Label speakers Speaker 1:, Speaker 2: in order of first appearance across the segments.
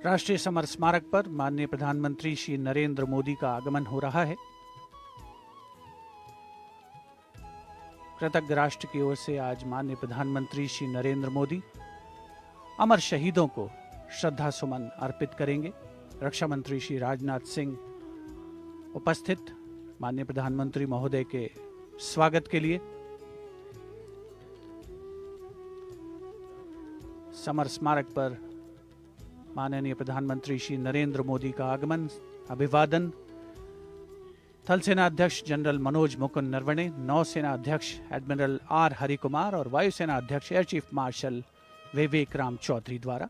Speaker 1: राष्ट्रीय समर स्मारक पर माननीय प्रधानमंत्री श्री नरेंद्र मोदी का आगमन हो रहा है। कृतज्ञ राष्ट्र की ओर से आज माननीय प्रधानमंत्री श्री नरेंद्र मोदी अमर शहीदों को श्रद्धा सुमन अर्पित करेंगे। रक्षा मंत्री श्री राजनाथ सिंह उपस्थित माननीय प्रधानमंत्री महोदय के स्वागत के लिए समर स्मारक पर माननीय प्रधानमंत्री श्री नरेंद्र मोदी का आगमन, अभिवादन थल सेना अध्यक्ष जनरल मनोज मुकुंद नरवणे, नौसेना अध्यक्ष एडमिरल आर हरिकुमार और वायुसेना अध्यक्ष एयर चीफ मार्शल विवेक राम चौधरी द्वारा।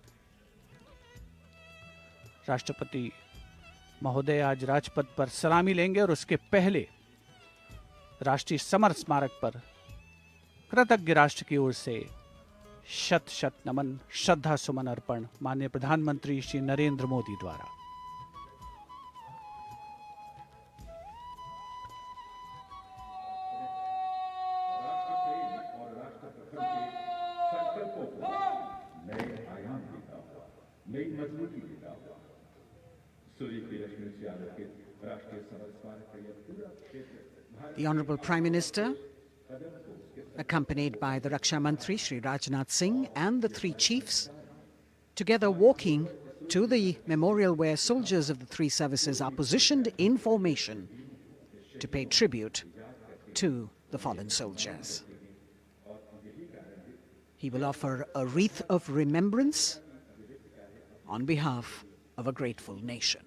Speaker 1: राष्ट्रपति महोदय आज राजपथ पर सलामी लेंगे और उसके पहले राष्ट्रीय समर स्मारक पर कृतज्ञ राष्ट्र की ओर से शत शत नमन, श्रद्धा सुमन अर्पण माननीय प्रधानमंत्री श्री नरेंद्र मोदी द्वारा।
Speaker 2: नई मजबूती देता हुआ सूर्य की रश्मि से आलोकित राष्ट्रीय समर स्मारक का यह पूरा क्षेत्र।
Speaker 3: The Honourable Prime Minister, accompanied by the Raksha Mantri Shri Rajnath Singh and the three chiefs, together walking to the memorial where soldiers of the three services are positioned in formation to pay tribute to the fallen soldiers. He will offer a wreath of remembrance on behalf of a grateful nation.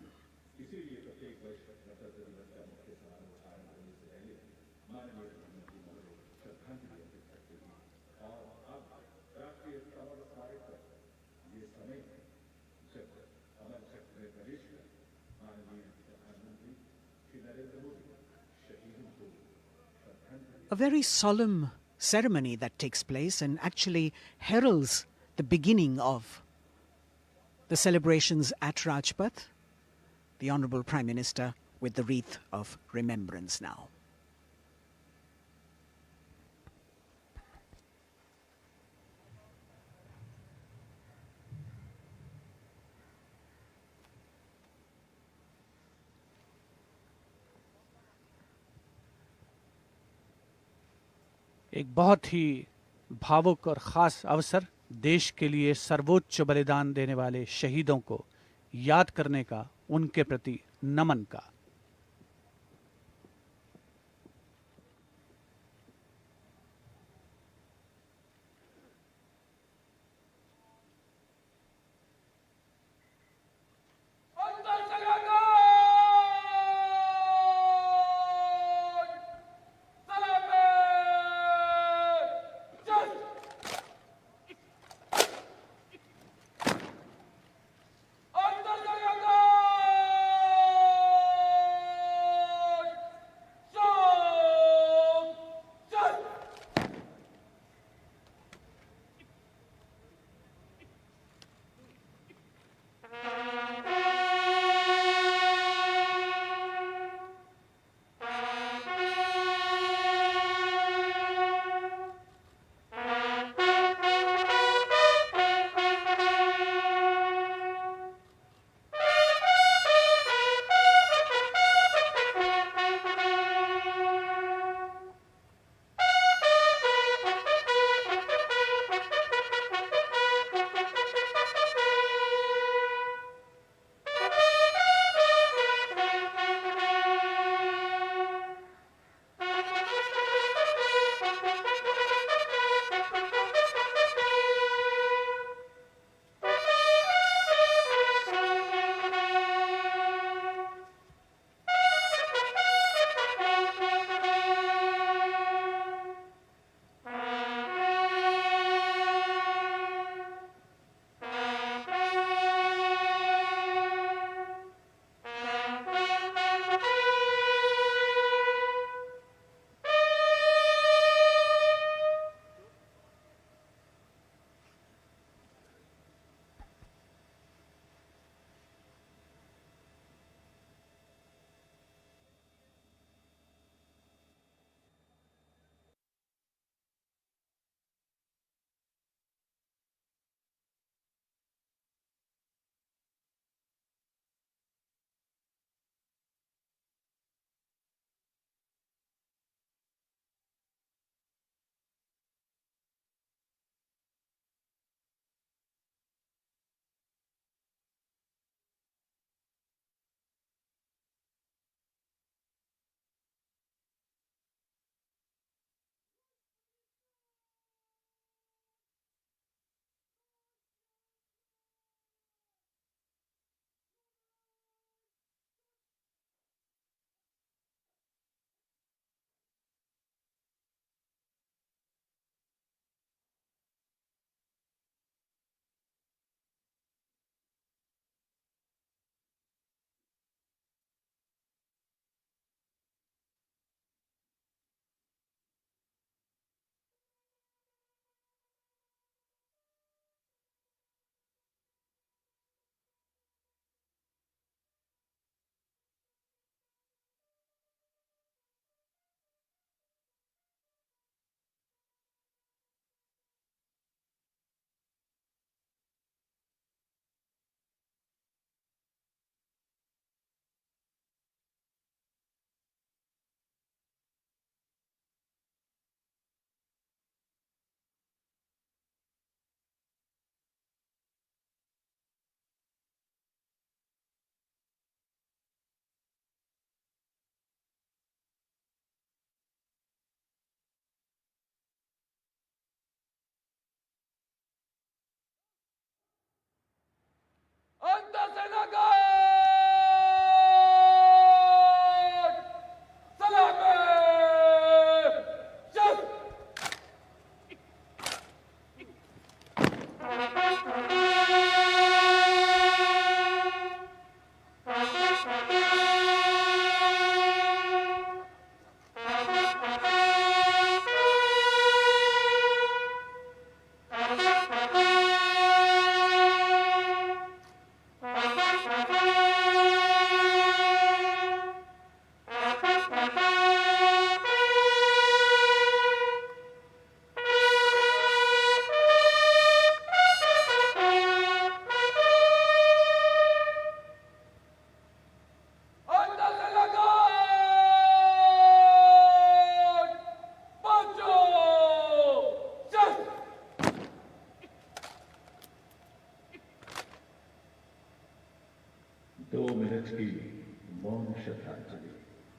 Speaker 3: A very solemn ceremony that takes place and actually heralds the beginning of the celebrations at Rajpath. The Honourable Prime Minister with the wreath of remembrance now.
Speaker 1: एक बहुत ही भावुक और खास अवसर, देश के लिए सर्वोच्च बलिदान देने वाले शहीदों को याद करने का, उनके प्रति नमन का।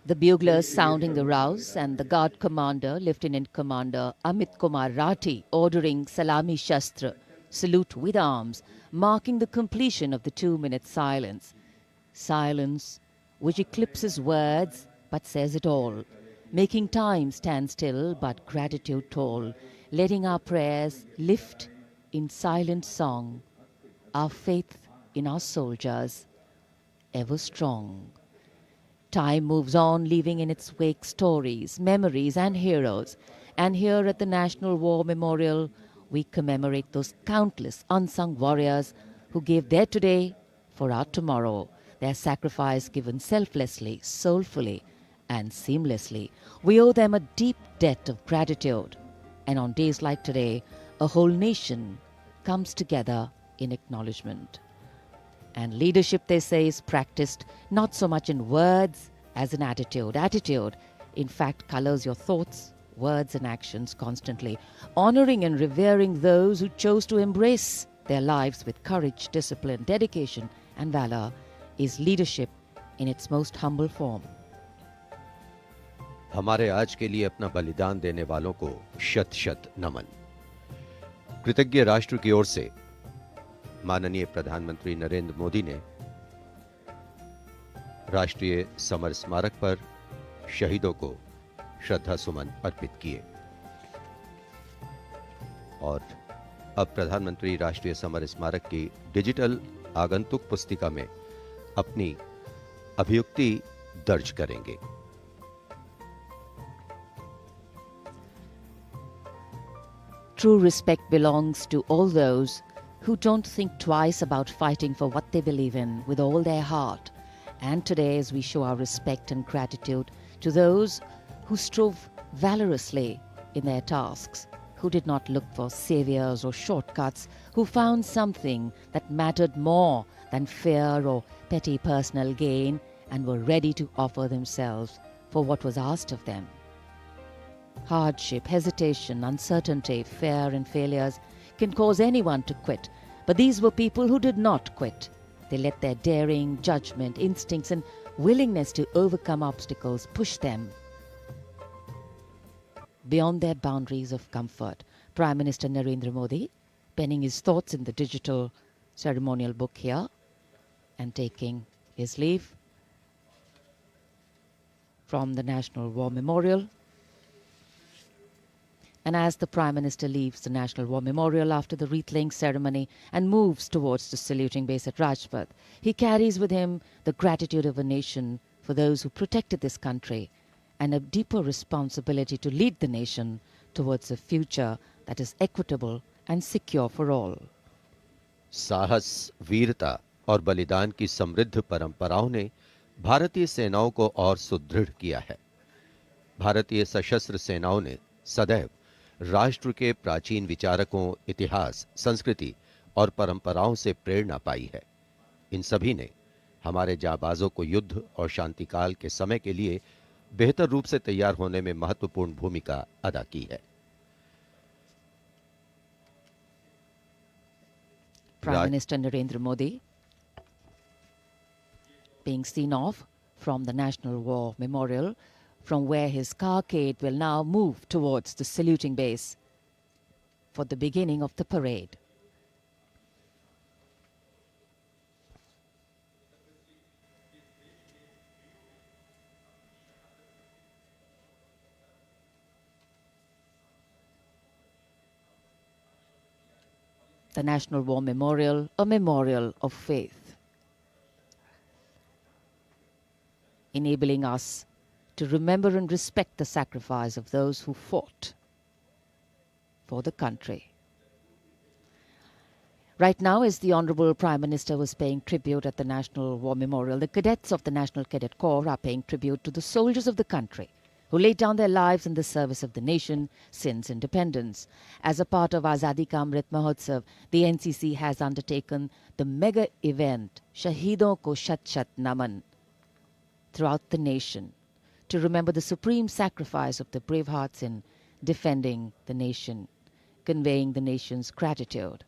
Speaker 4: The buglers sounding the rouse and the guard commander, Lieutenant Commander Amit Kumar Rathi, ordering Salami Shastra, salute with arms, marking the completion of the 2-minute silence. Silence which eclipses words but says it all, making time stand still but gratitude toll, letting our prayers lift in silent song, our faith in our soldiers ever strong. Time moves on, leaving in its wake stories, memories, and heroes. And here at the National War Memorial, we commemorate those countless unsung warriors who gave their today for our tomorrow, their sacrifice given selflessly, soulfully, and seamlessly. We owe them a deep debt of gratitude. And on days like today, a whole nation comes together in acknowledgement. And leadership, they say, is practiced not so much in words as in attitude. Attitude, in fact, colors your thoughts, words, and actions constantly. Honoring and revering those who chose to embrace their lives with courage, discipline, dedication, and valor is leadership in its most humble form.
Speaker 5: हमारे आज के लिए अपना बलिदान देने वालों को शत शत नमन। कृतज्ञ राष्ट्र की ओर से माननीय प्रधानमंत्री नरेंद्र मोदी ने राष्ट्रीय समर स्मारक पर शहीदों को श्रद्धा सुमन अर्पित किए और अब प्रधानमंत्री राष्ट्रीय समर स्मारक की डिजिटल आगंतुक पुस्तिका में अपनी अभियुक्ति दर्ज करेंगे।
Speaker 4: True respect belongs to all those who don't think twice about fighting for what they believe in with all their heart. And today, as we show our respect and gratitude to those who strove valorously in their tasks, who did not look for saviors or shortcuts, who found something that mattered more than fear or petty personal gain, and were ready to offer themselves for what was asked of them. Hardship, hesitation, uncertainty, fear, and failures can cause anyone to quit. But these were people who did not quit. They let their daring, judgment, instincts, and willingness to overcome obstacles push them beyond their boundaries of comfort. Prime Minister Narendra Modi, penning his thoughts in the digital ceremonial book here and taking his leave from the National War Memorial. And as the Prime Minister leaves the National War Memorial after the wreath-laying ceremony and moves towards the saluting base at Rajpath, he carries with him the gratitude of a nation for those who protected this country and a deeper responsibility to lead the nation towards a future that is equitable and secure for all.
Speaker 5: साहस, वीरता और बलिदान की समृद्ध परंपराओं ने भारतीय सेनाओं को और सुदृढ़ किया है। भारतीय सशस्त्र सेनाओं ने सदैव राष्ट्र के प्राचीन विचारकों, इतिहास, संस्कृति और परंपराओं से प्रेरणा पाई है। इन सभी ने हमारे जाबाजों को युद्ध और शांतिकाल के समय के लिए बेहतर रूप से तैयार होने में महत्वपूर्ण भूमिका अदा की है।
Speaker 4: Prime Minister Narendra Modi being seen off from the National War Memorial, from where his carcade will now move towards the saluting base for the beginning of the parade. the National War Memorial a memorial of faith, enabling us to remember and respect the sacrifice of those who fought for the country. Right now, as the Honorable Prime Minister was paying tribute at the National War Memorial, the cadets of the National Cadet Corps are paying tribute to the soldiers of the country who laid down their lives in the service of the nation since independence. As a part of Azadi Ka Amrit Mahotsav, the NCC has undertaken the mega event Shahidon Ko Shat Shat Naman throughout the nation to remember the supreme sacrifice of the brave hearts in defending the nation, conveying the nation's gratitude.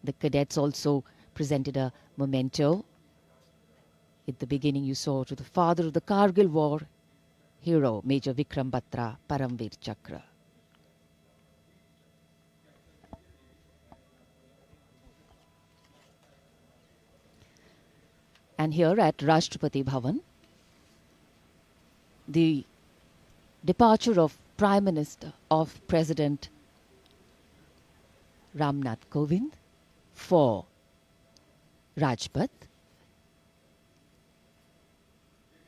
Speaker 4: The cadets also presented a memento. At the beginning, you saw to the father of the Kargil War hero, Major Vikram Batra, Paramveer Chakra. And here at Rashtrapati Bhavan, the departure of Prime Minister of President Ramnath Kovind for Rajpath.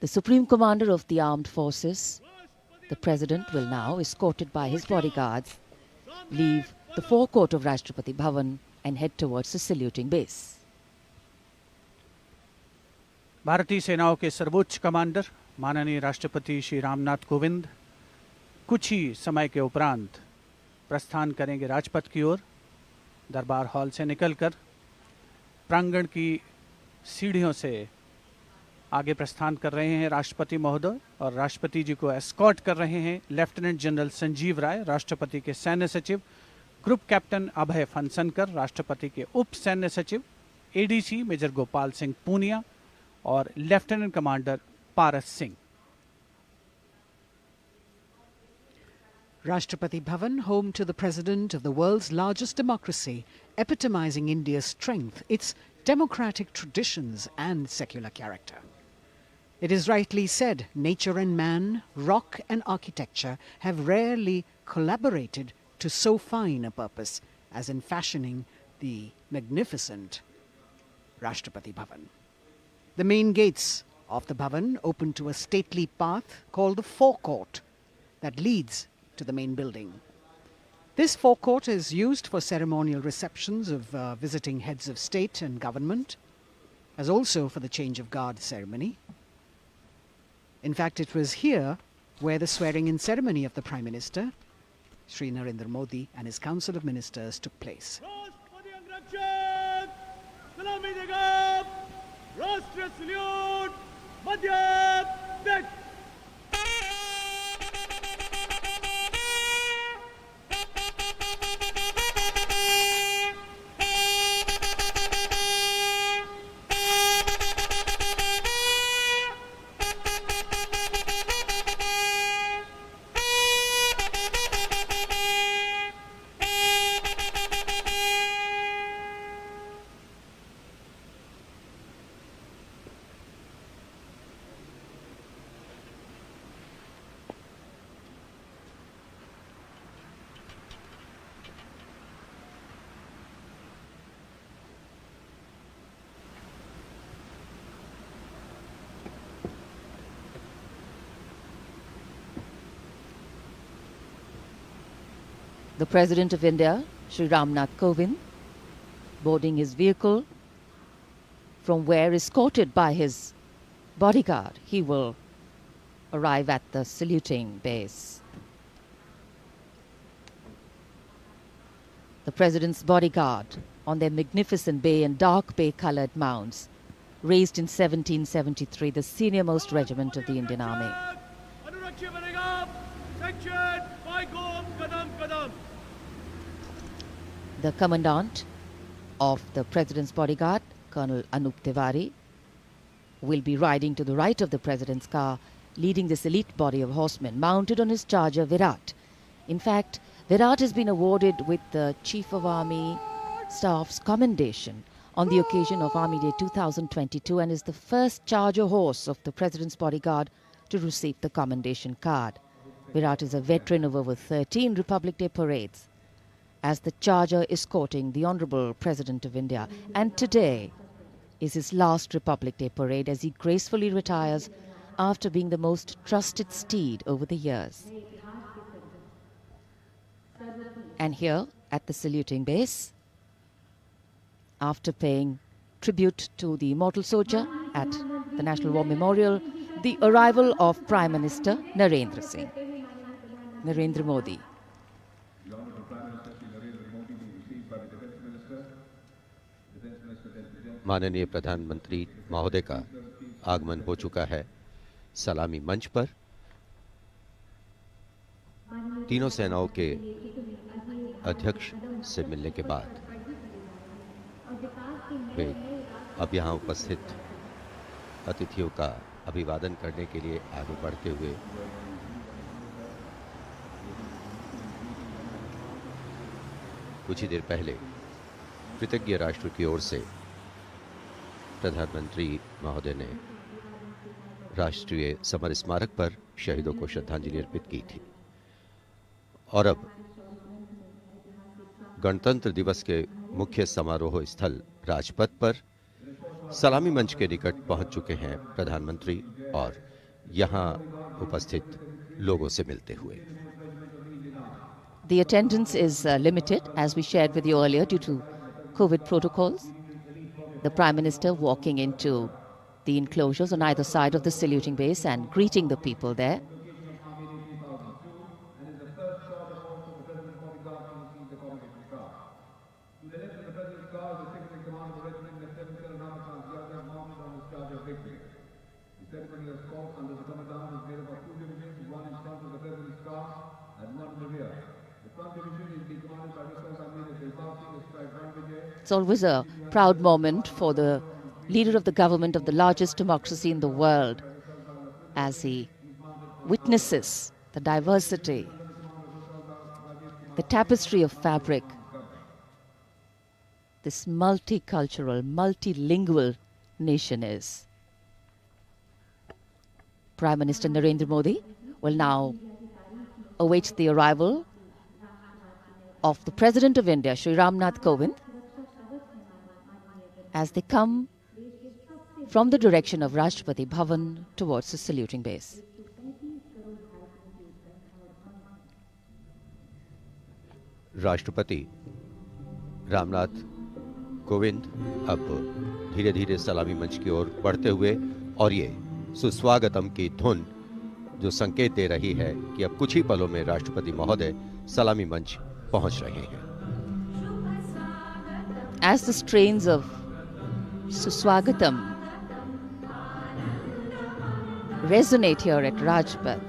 Speaker 4: The Supreme Commander of the Armed Forces, the President, will now, escorted by his bodyguards, leave the forecourt of Rashtrapati Bhavan and head towards the saluting base.
Speaker 1: भारतीय सेनाओं के सर्वोच्च commander माननीय राष्ट्रपति श्री रामनाथ कोविंद कुछ ही समय के उपरांत प्रस्थान करेंगे राजपथ की ओर। दरबार हॉल से निकलकर प्रांगण की सीढ़ियों से आगे प्रस्थान कर रहे हैं राष्ट्रपति महोदय, और राष्ट्रपति जी को एस्कॉर्ट कर रहे हैं लेफ्टिनेंट जनरल संजीव राय, राष्ट्रपति के सैन्य सचिव, ग्रुप कैप्टन अभय फनसनकर, राष्ट्रपति के उप सैन्य सचिव एडीसी मेजर गोपाल सिंह पूनिया और lieutenant commander Paras Singh.
Speaker 3: Rashtrapati Bhavan, home to the President of the world's largest democracy, epitomizing India's strength, its democratic traditions and secular character. It is rightly said, nature and man, rock and architecture have rarely collaborated to so fine a purpose as in fashioning the magnificent Rashtrapati Bhavan. The main gates of the Bhavan open to a stately path called the forecourt that leads to the main building. This forecourt is used for ceremonial receptions of visiting heads of state and government, as also for the change of guard ceremony. In fact, it was here where the swearing-in ceremony of the Prime Minister, Shri Narendra Modi, and his Council of Ministers took place.
Speaker 6: Rashtra salute, Madhya Pradesh.
Speaker 4: The President of India, Shri Ramnath Kovind, boarding his vehicle, from where, escorted by his bodyguard, he will arrive at the saluting base. The President's bodyguard on their magnificent bay and dark bay-coloured mounts, raised in 1773, the senior-most regiment of the Indian Army. The Commandant of the President's bodyguard, Colonel Anup Tiwari, will be riding to the right of the President's car, leading this elite body of horsemen mounted on his charger Virat. In fact, Virat has been awarded with the Chief of Army Staff's commendation on the occasion of Army Day 2022 and is the first charger horse of the President's bodyguard to receive the commendation card. Virat is a veteran of over 13 Republic Day parades as the charger escorting the Honorable President of India. And today is his last Republic Day parade as he gracefully retires after being the most trusted steed over the years. And here at the saluting base, after paying tribute to the immortal soldier at the National War Memorial, the arrival of Prime Minister Narendra Modi.
Speaker 5: माननीय प्रधानमंत्री महोदय का आगमन हो चुका है सलामी मंच पर। तीनों सेनाओं के अध्यक्ष से मिलने के बाद वे अब यहाँ उपस्थित अतिथियों का अभिवादन करने के लिए आगे बढ़ते हुए कुछ ही देर पहले कृतज्ञ राष्ट्र की ओर से प्रधानमंत्री महोदय ने राष्ट्रीय समर स्मारक पर शहीदों को श्रद्धांजलि अर्पित की थी और अब गणतंत्र दिवस के मुख्य समारोह स्थल राजपथ पर सलामी मंच के निकट पहुंच चुके हैं प्रधानमंत्री और यहां उपस्थित लोगों से मिलते हुए।
Speaker 4: The attendance is limited, as we shared with you earlier, due to COVID protocols. The Prime Minister walking into the enclosures on either side of the saluting base and greeting the people there. It's always a proud moment for the leader of the government of the largest democracy in the world as he witnesses the diversity, the tapestry of fabric, this multicultural, multilingual nation is. Prime Minister Narendra Modi will now await the arrival of the President of India, Shri Ramnath Kovind, as they come from the direction of Rashtrapati Bhavan towards the saluting base.
Speaker 5: राष्ट्रपति रामनाथ कोविंद अब धीरे धीरे सलामी मंच की ओर बढ़ते हुए और ये सुस्वागतम की धुन जो संकेत दे रही है कि अब कुछ ही पलों में राष्ट्रपति महोदय सलामी मंच पहुंच रहे हैं।
Speaker 4: As the strains of Suswagatam resonate here at Rajpath,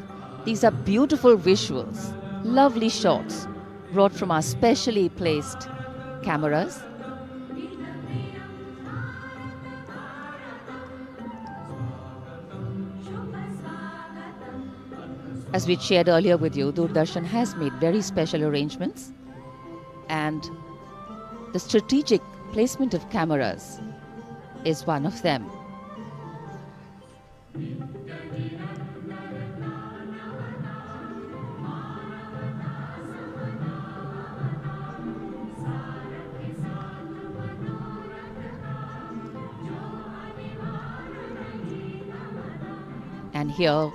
Speaker 4: these are beautiful visuals, lovely shots brought from our specially placed cameras. As we shared earlier with you, Doordarshan has made very special arrangements, and the strategic placement of cameras is one of them. And here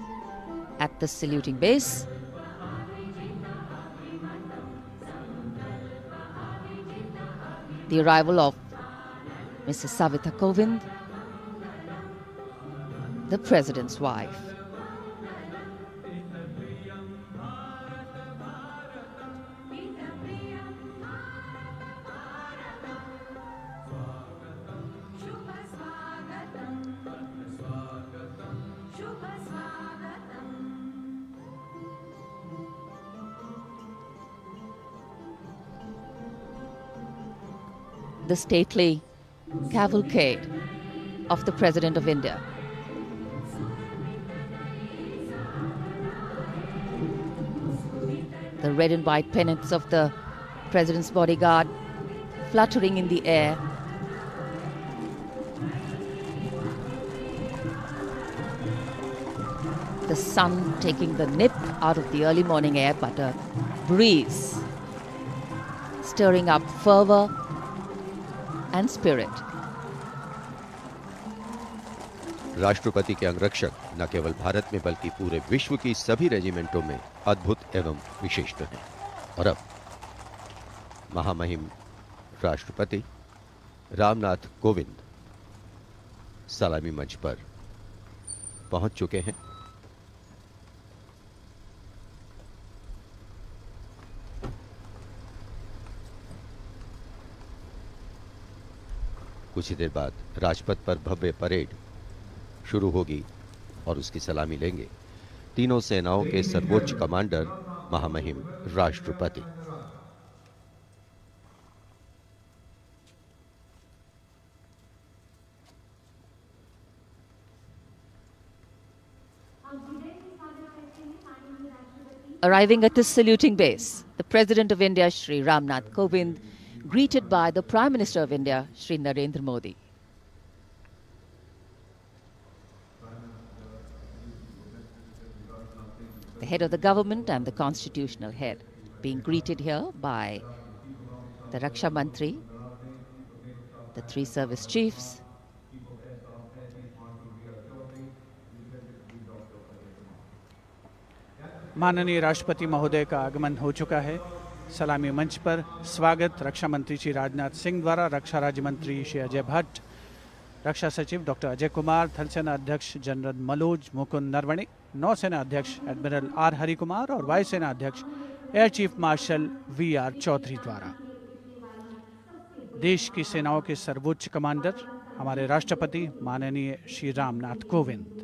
Speaker 4: at the saluting base, the arrival of Mrs. Savita Kovind, the President's wife. The stately cavalcade of the President of India. The red and white pennants of the President's bodyguard fluttering in the air. The sun taking the nip out of the early morning air, but a breeze stirring up fervor and spirit.
Speaker 5: राष्ट्रपति के अंगरक्षक न केवल भारत में बल्कि पूरे विश्व की सभी रेजिमेंटों में अद्भुत एवं विशिष्ट हैं। और अब महामहिम राष्ट्रपति रामनाथ कोविंद सलामी मंच पर पहुंच चुके हैं। कुछ ही देर बाद राजपथ पर भव्य परेड शुरू होगी और उसकी सलामी लेंगे तीनों सेनाओं के सर्वोच्च कमांडर महामहिम राष्ट्रपति।
Speaker 4: Arriving at the saluting base, the President of India, Shri Ramnath Kovind, greeted by the Prime Minister of India, Shri Narendra Modi. The head of the government and the constitutional head being greeted here by the Raksha Mantri, the three service chiefs,
Speaker 1: माननीय राष्ट्रपति महोदय का आगमन हो चुका है। सलामी मंच पर स्वागत रक्षा मंत्री श्री राजनाथ सिंह द्वारा रक्षा राज्य मंत्री श्री अजय भट्ट, रक्षा सचिव डॉक्टर अजय कुमार, थल सेना अध्यक्ष जनरल मनोज मुकुंद नरवणे, नौसेना अध्यक्ष एडमिरल आर हरि कुमार और वायुसेना अध्यक्ष air chief marshal V R. Chaudhary द्वारा। देश की सेनाओं के सर्वोच्च कमांडर हमारे राष्ट्रपति माननीय श्री रामनाथ कोविंद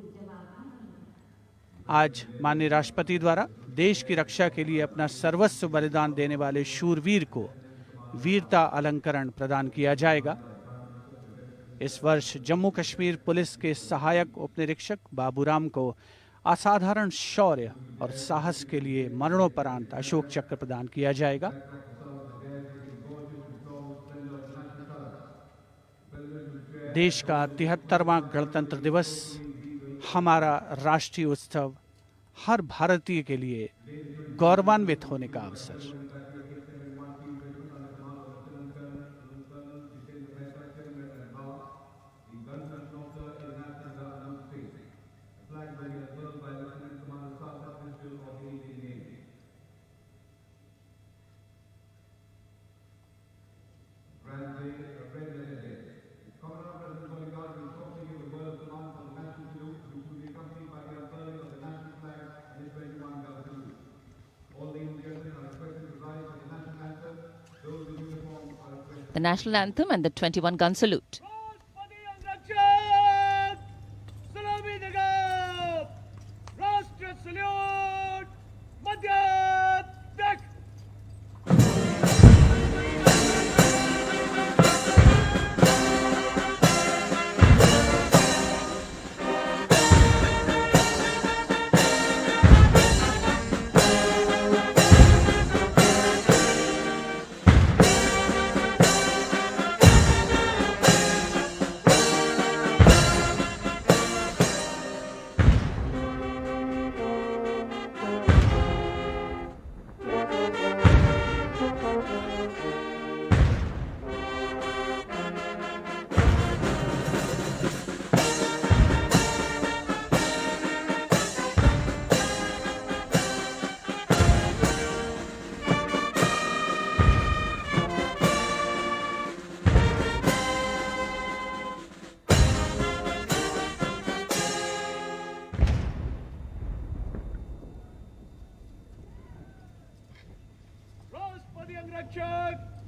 Speaker 1: आज माननीय राष्ट्रपति द्वारा देश की रक्षा के लिए अपना सर्वस्व बलिदान देने वाले शूरवीर को वीरता अलंकरण प्रदान किया जाएगा। इस वर्ष जम्मू कश्मीर पुलिस के सहायक उपनिरीक्षक बाबूराम को असाधारण शौर्य और साहस के लिए मरणोपरांत अशोक चक्र प्रदान किया जाएगा। देश का 73वां गणतंत्र दिवस हमारा राष्ट्रीय उत्सव हर भारतीय के लिए गौरवान्वित होने का अवसर।
Speaker 4: the national anthem and the 21-gun salute.
Speaker 6: सलामी देगा राष्ट्रीय सल्यूट मध्य देख।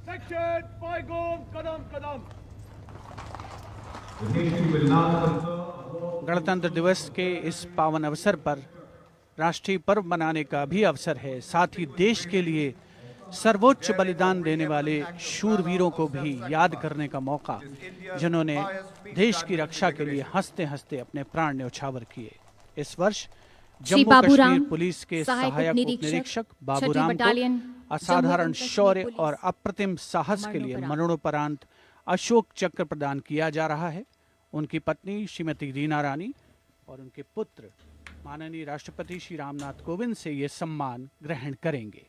Speaker 6: Section Paigom Kadam Kadam.
Speaker 1: गणतंत्र दिवस के इस पावन अवसर पर राष्ट्रीय पर्व मनाने का भी अवसर है। साथ ही देश के लिए सर्वोच्च बलिदान देने वाले शूरवीरों को भी याद करने का मौका, जिन्होंने देश की रक्षा के लिए हंसते हंसते अपने प्राण न्यौछावर किए। इस वर्ष जम्मू कश्मीर पुलिस के सहायक उपनिरीक्षक बाबूराम को असाधारण शौर्य और अप्रतिम साहस के लिए मरणोपरांत अशोक चक्र प्रदान किया जा रहा है। उनकी पत्नी श्रीमती रीना रानी और उनके पुत्र माननीय राष्ट्रपति श्री रामनाथ कोविंद से ये सम्मान ग्रहण करेंगे।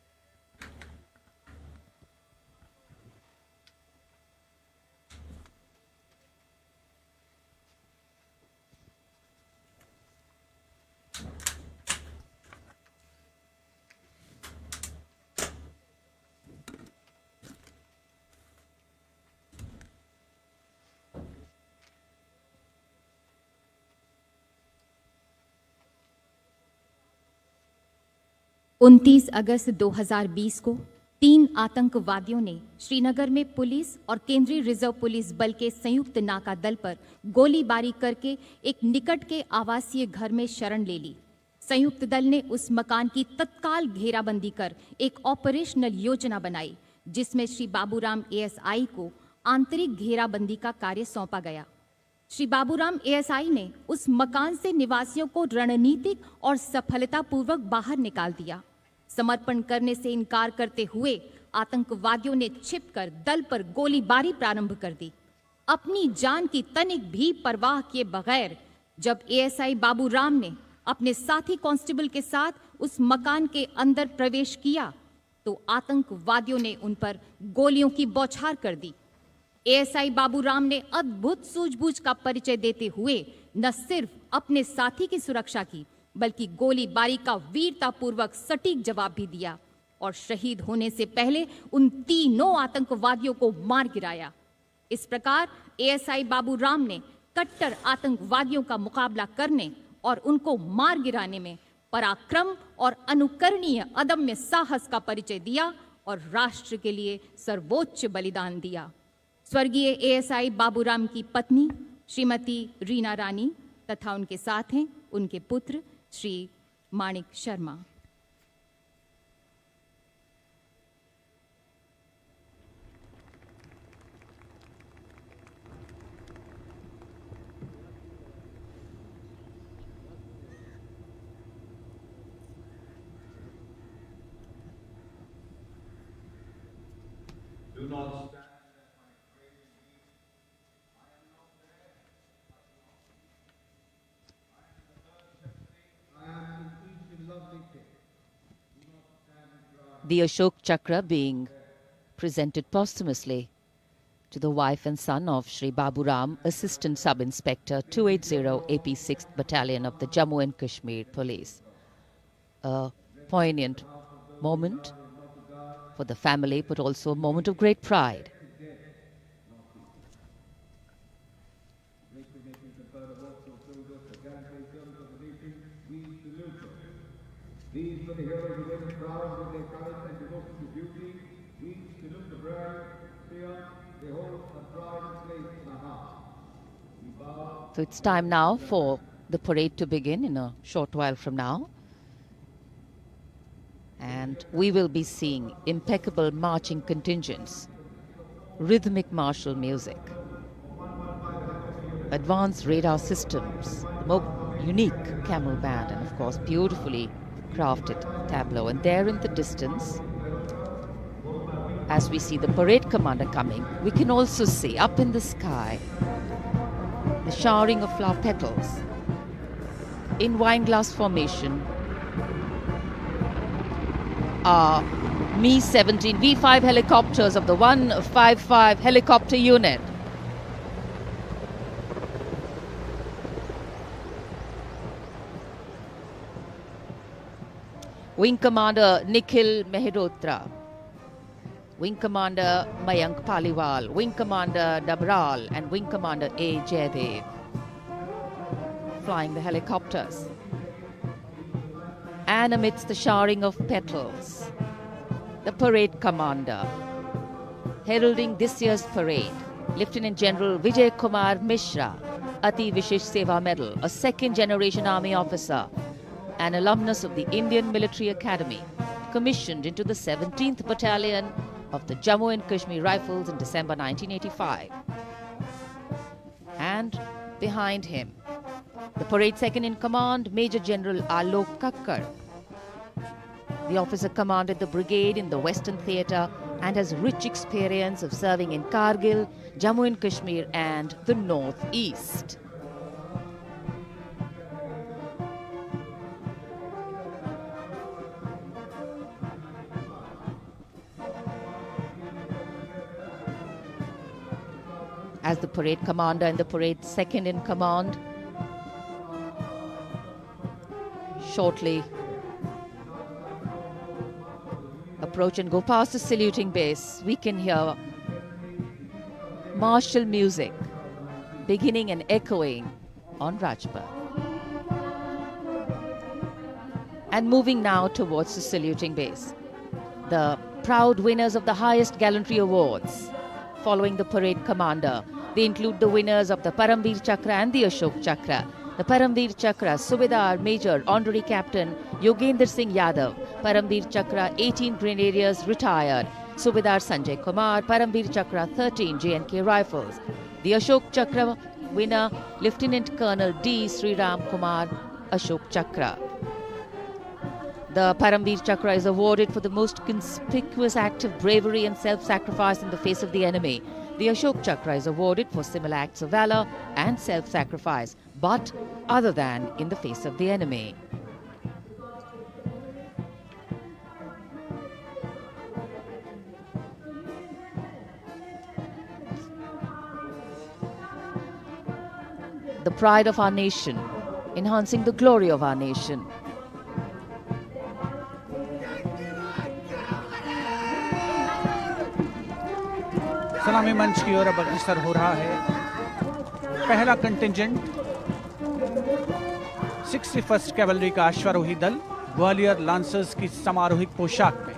Speaker 7: उनतीस अगस्त 2020 को 3 आतंकवादियों ने श्रीनगर में पुलिस और केंद्रीय रिजर्व पुलिस बल के संयुक्त नाका दल पर गोलीबारी करके एक निकट के आवासीय घर में शरण ले ली। संयुक्त दल ने उस मकान की तत्काल घेराबंदी कर एक ऑपरेशनल योजना बनाई, जिसमें श्री बाबूराम एएसआई को आंतरिक घेराबंदी का कार्य सौंपा गया। श्री बाबूराम एएसआई ने उस मकान से निवासियों को रणनीतिक और सफलतापूर्वक बाहर निकाल दिया। समर्पण करने से इनकार करते हुए आतंकवादियों ने छिपकर दल पर गोलीबारी प्रारंभ कर दी। अपनी जान की तनिक भी परवाह किए बगैर जब एएसआई बाबूराम ने अपने साथी कांस्टेबल के साथ उस मकान के अंदर प्रवेश किया तो आतंकवादियों ने उन पर गोलियों की बौछार कर दी। एएसआई बाबूराम ने अद्भुत सूझबूझ का परिचय देते हुए न सिर्फ अपने साथी की सुरक्षा की, बल्कि गोलीबारी का वीरतापूर्वक सटीक जवाब भी दिया और शहीद होने से पहले उन तीनों आतंकवादियों को मार गिराया। इस प्रकार एएसआई बाबूराम ने कट्टर आतंकवादियों का मुकाबला करने और उनको मार गिराने में पराक्रम और अनुकरणीय अदम्य साहस का परिचय दिया और राष्ट्र के लिए सर्वोच्च बलिदान दिया। स्वर्गीय एएसआई बाबूराम की पत्नी श्रीमती रीना रानी तथा उनके साथ हैं उनके पुत्र श्री माणिक Sharma.
Speaker 2: Do not stand.
Speaker 4: The Ashok Chakra being presented posthumously to the wife and son of Shri Baburam, Assistant Sub-Inspector 280 AP 6th Battalion of the Jammu and Kashmir Police. A poignant moment for the family, but also a moment of great pride.
Speaker 8: These were the heroes who went proud with their courage and devotion to duty. We salute the brave, fear, they hold a pride and place in our hearts. We bow.
Speaker 4: So it's time now for the parade to begin in a short while from now. And we will be seeing impeccable marching contingents, rhythmic martial music, advanced radar systems, the more unique camel band, and of course beautifully crafted tableau. And there in the distance, as we see the parade commander coming, we can also see up in the sky the showering of flower petals in wineglass formation are Mi-17 V5 helicopters of the 155 helicopter unit. Wing Commander Nikhil Mehrotra, Wing Commander Mayank Paliwal, Wing Commander Dabral and Wing Commander A. Jaydev flying the helicopters. And amidst the showering of petals, the parade commander, heralding this year's parade, Lieutenant General Vijay Kumar Mishra, Ati Vishesh Seva Medal, a second-generation army officer, an alumnus of the Indian Military Academy, commissioned into the 17th Battalion of the Jammu and Kashmir Rifles in December 1985. And behind him, the parade second-in-command, Major General Alok Kakkar. The officer commanded the brigade in the Western Theatre and has rich experience of serving in Kargil, Jammu and Kashmir and the North East. as the parade commander and the parade second in command shortly approach and go past the saluting base. We can hear martial music beginning and echoing on Rajpath. And moving now towards the saluting base. The proud winners of the highest gallantry awards following the parade commander. They include the winners of the Paramveer Chakra and the Ashok Chakra. The Paramveer Chakra, Subedar Major Honorary Captain Yogendra Singh Yadav. Paramveer Chakra, 18 Grenadiers retired. Subedar Sanjay Kumar. Paramveer Chakra, 13 J&K Rifles. The Ashok Chakra winner, Lieutenant Colonel D. Sriram Kumar, Ashok Chakra. The Paramveer Chakra is awarded for the most conspicuous act of bravery and self-sacrifice in the face of the enemy. The Ashok Chakra is awarded for similar acts of valor and self-sacrifice, but other than in the face of the enemy. The pride of our nation, enhancing the glory of our nation.
Speaker 1: सलामी मंच की ओर अब अग्रसर हो रहा है पहला contingent 61st cavalry का अश्वारोही दल ग्वालियर लांसर्स की समारोहिक पोशाक में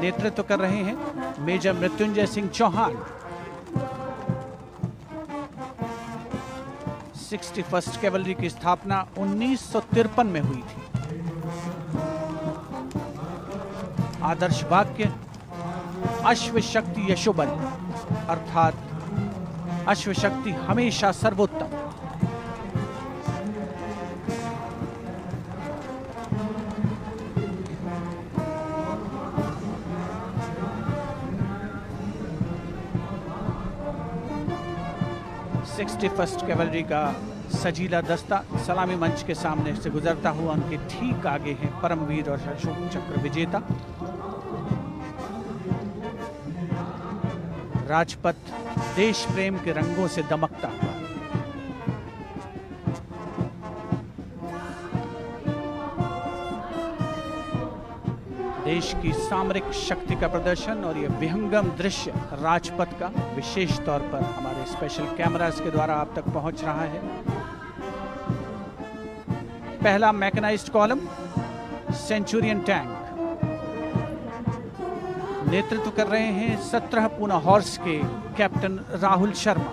Speaker 1: नेतृत्व कर रहे हैं major Mrityunjay Singh Chauhan. 61st cavalry की स्थापना 1953 में हुई थी। आदर्श वाक्य अश्व शक्ति यशोबल, अर्थात अश्व शक्ति हमेशा सर्वोत्तम। फर्स्ट कैवलरी का सजीला दस्ता सलामी मंच के सामने से गुजरता हुआ उनके ठीक आगे है परमवीर और अशोक चक्र विजेता राजपथ देश प्रेम के रंगों से दमकता हुआ। देश की सामरिक शक्ति का प्रदर्शन और यह विहंगम दृश्य राजपथ का विशेष तौर पर हमारे स्पेशल कैमरास के द्वारा आप तक पहुंच रहा है। पहला मैकेनाइज्ड कॉलम सेंचुरियन टैंक नेतृत्व कर रहे हैं 17 पूना हॉर्स के कैप्टन राहुल शर्मा।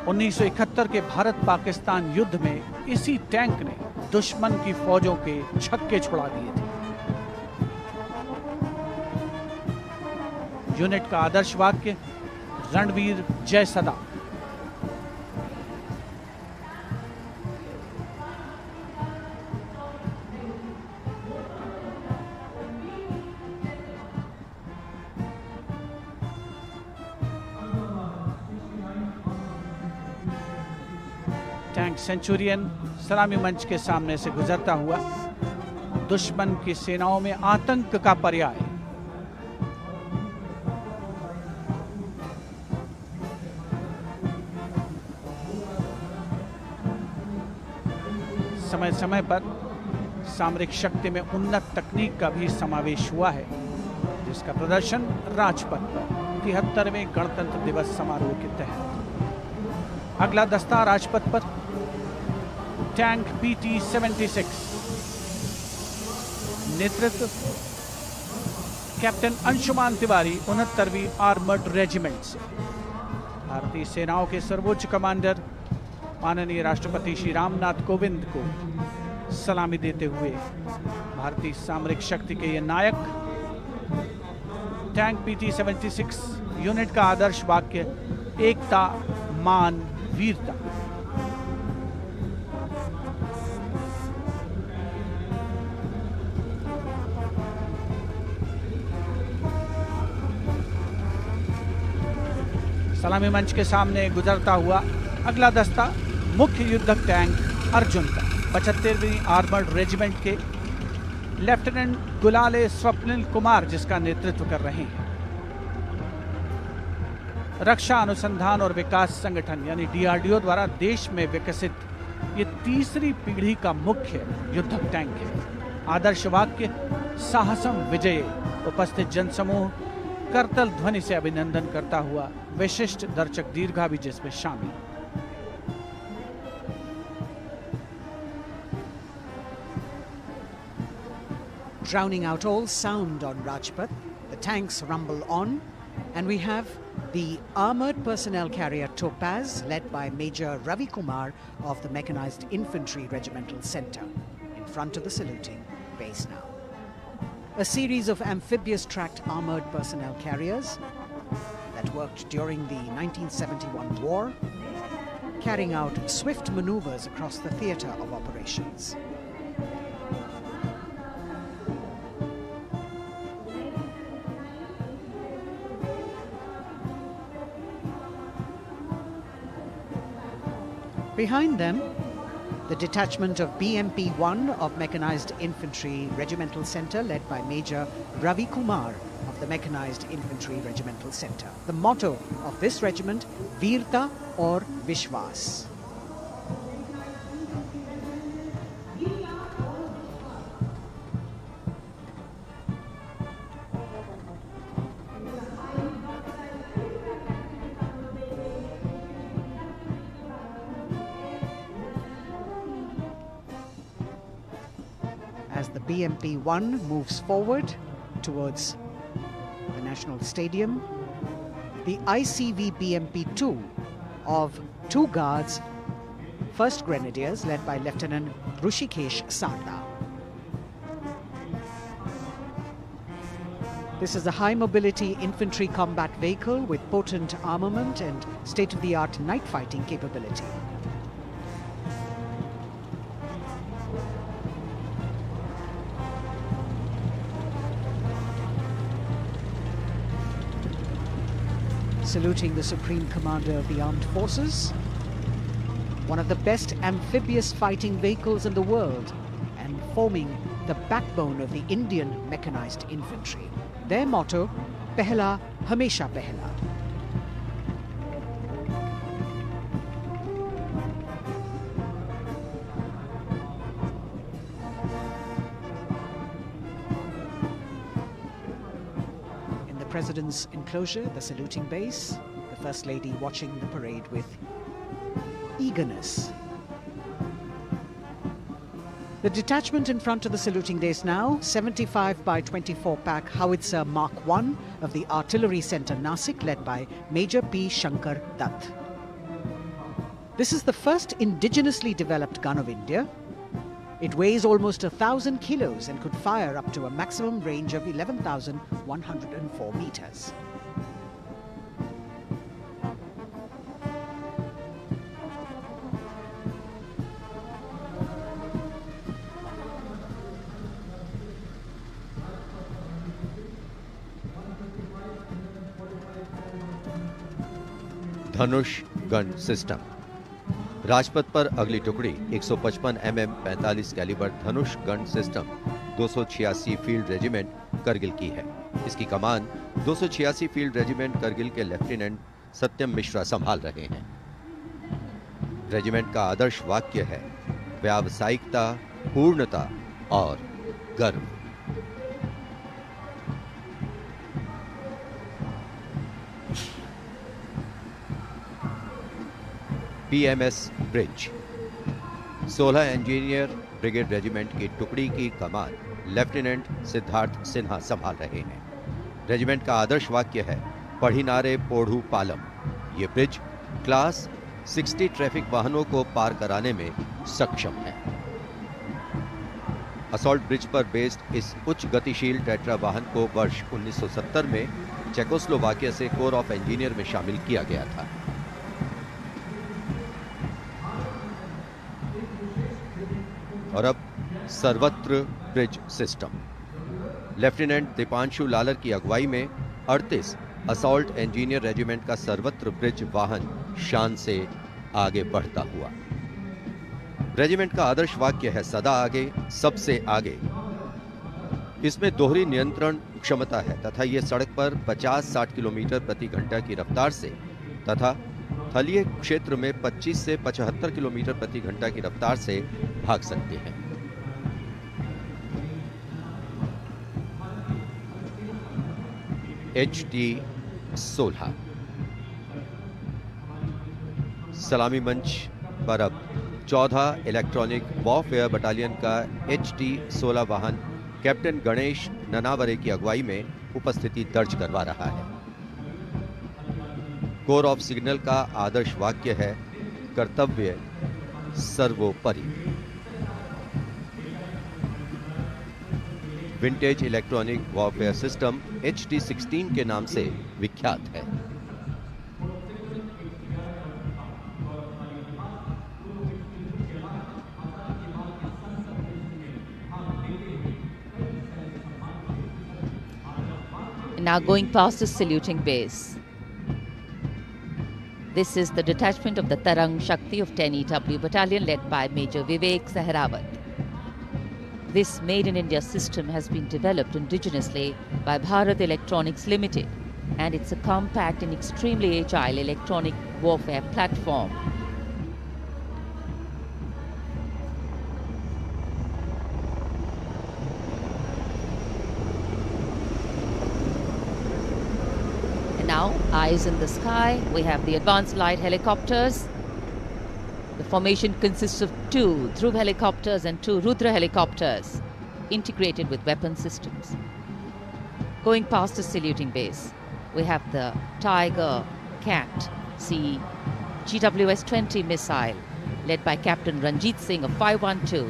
Speaker 1: 1971 के भारत पाकिस्तान युद्ध में इसी टैंक ने दुश्मन की फौजों के छक्के छुड़ा दिए थे। यूनिट का आदर्श वाक्य रणवीर जय सदा। टैंक सेंचुरियन सलामी मंच के सामने से गुजरता हुआ दुश्मन की सेनाओं में आतंक का पर्याय। समय समय पर सामरिक शक्ति में उन्नत तकनीक का भी समावेश हुआ है, जिसका प्रदर्शन राजपथ पर 73वें गणतंत्र दिवस समारोह के तहत। अगला दस्ता राजपथ पर टैंक PT-76 नेतृत्व कैप्टन अंशुमान तिवारी 69वीं आर्मर्ड रेजिमेंट से। भारतीय सेनाओं के सर्वोच्च कमांडर माननीय राष्ट्रपति श्री रामनाथ कोविंद को सलामी देते हुए भारतीय सामरिक शक्ति के ये नायक। टैंक PT-76 यूनिट का आदर्श वाक्य एकता मान वीरता। सलामी मंच के सामने गुजरता हुआ अगला दस्ता मुख्य युद्धक टैंक अर्जुन का 75वीं आर्मर्ड रेजिमेंट के लेफ्टिनेंट गुलाले स्वप्निल कुमार जिसका नेतृत्व कर रहे हैं। रक्षा अनुसंधान और विकास संगठन यानी DRDO द्वारा देश में विकसित ये तीसरी पीढ़ी का मुख्य युद्धक टैंक है। आदर्श वाक्य साहसम विजय। उपस्थित जनसमूह करतल ध्वनि से अभिनंदन करता हुआ विशिष्ट दर्शक दीर्घा भी जिसमें शामिल।
Speaker 3: Drowning out all sound on Rajpath, the tanks rumble on, and we have the armoured personnel carrier Topaz, led by Major Ravi Kumar of the Mechanized Infantry Regimental Centre, in front of the saluting base now. A series of amphibious tracked armoured personnel carriers that worked during the 1971 war, carrying out swift manoeuvres across the theatre of operations. Behind them, the detachment of BMP-1 of Mechanized Infantry Regimental Centre, led by Major Ravi Kumar of the Mechanized Infantry Regimental Centre. The motto of this regiment, Veerta or Vishwas. As the BMP-1 moves forward towards the National Stadium, the ICV BMP-2 of 2 Guards, 1st Grenadiers, led by Lieutenant Rushikesh Sarda. This is a high-mobility infantry combat vehicle with potent armament and state-of-the-art night fighting capability. Saluting the Supreme Commander of the Armed Forces, one of the best amphibious fighting vehicles in the world and forming the backbone of the Indian Mechanized Infantry. Their motto, Pehla Hamesha Pehla. In the President's enclosure, the saluting base, the First Lady watching the parade with eagerness. The detachment in front of the saluting base now, 75 by 24 pack howitzer Mark I of the Artillery Centre Nasik, led by Major P. Shankar Dutt. This is the first indigenously developed gun of India. It weighs almost 1,000 kilos and could fire up to a maximum range of 11,104 meters.
Speaker 5: Dhanush gun system. Rajpath पर अगली टुकड़ी 155 mm 45 calibre Dhanush gun system 286 field regiment Kargil की है। इसकी कमान 286 field regiment Kargil के lieutenant सत्यम मिश्रा संभाल रहे हैं। रेजिमेंट का आदर्श वाक्य है व्यावसायिकता, पूर्णता और गर्व। PMS bridge. 16 engineer brigade regiment की टुकड़ी की कमान लेफ्टिनेंट सिद्धार्थ सिन्हा संभाल रहे हैं। रेजिमेंट का आदर्श वाक्य है पढ़िनारे पोढ़ू पालम। ये ब्रिज क्लास 60 ट्रैफिक वाहनों को पार कराने में सक्षम है। असॉल्ट ब्रिज पर बेस्ड इस उच्च गतिशील टेट्रा वाहन को वर्ष 1970 में चेकोस्लोवाकिया से कोर ऑफ इंजीनियर में शामिल किया गया था। और अब सर्वत्र bridge system. Lieutenant Deepanshu Lalor की अगुवाई में 38 असॉल्ट इंजीनियर रेजिमेंट का सर्वत्र ब्रिज वाहन शान से आगे बढ़ता हुआ। रेजिमेंट का आदर्श वाक्य है सदा आगे, सबसे आगे। इसमें दोहरी नियंत्रण क्षमता है तथा ये सड़क पर 50-60 किलोमीटर प्रति घंटा की रफ्तार से तथा तलीय क्षेत्र में 25 से 75 किलोमीटर प्रति घंटा की रफ्तार से भाग सकते हैं। HT-16 सलामी मंच पर अब 14 इलेक्ट्रॉनिक वॉरफेयर बटालियन का HT-16 वाहन कैप्टन गणेश ननावरे की अगुवाई में उपस्थिति दर्ज करवा रहा है। कोर ऑफ सिग्नल का आदर्श वाक्य है, कर्तव्य सर्वोपरि। Vintage electronic warfare system HT-16 के नाम से विख्यात है।
Speaker 4: Now going past the saluting base. This is the detachment of the Tarang Shakti of 10 EW Battalion led by Major Vivek Sehrawat. This Made in India system has been developed indigenously by Bharat Electronics Limited, and it's a compact and extremely agile electronic warfare platform. And now, eyes in the sky, we have the advanced light helicopters. The formation consists of 2 Dhruv helicopters and 2 Rudra helicopters, integrated with weapon systems. Going past the saluting base, we have the Tiger Cat C GWS-20 missile, led by Captain Ranjit Singh of 512,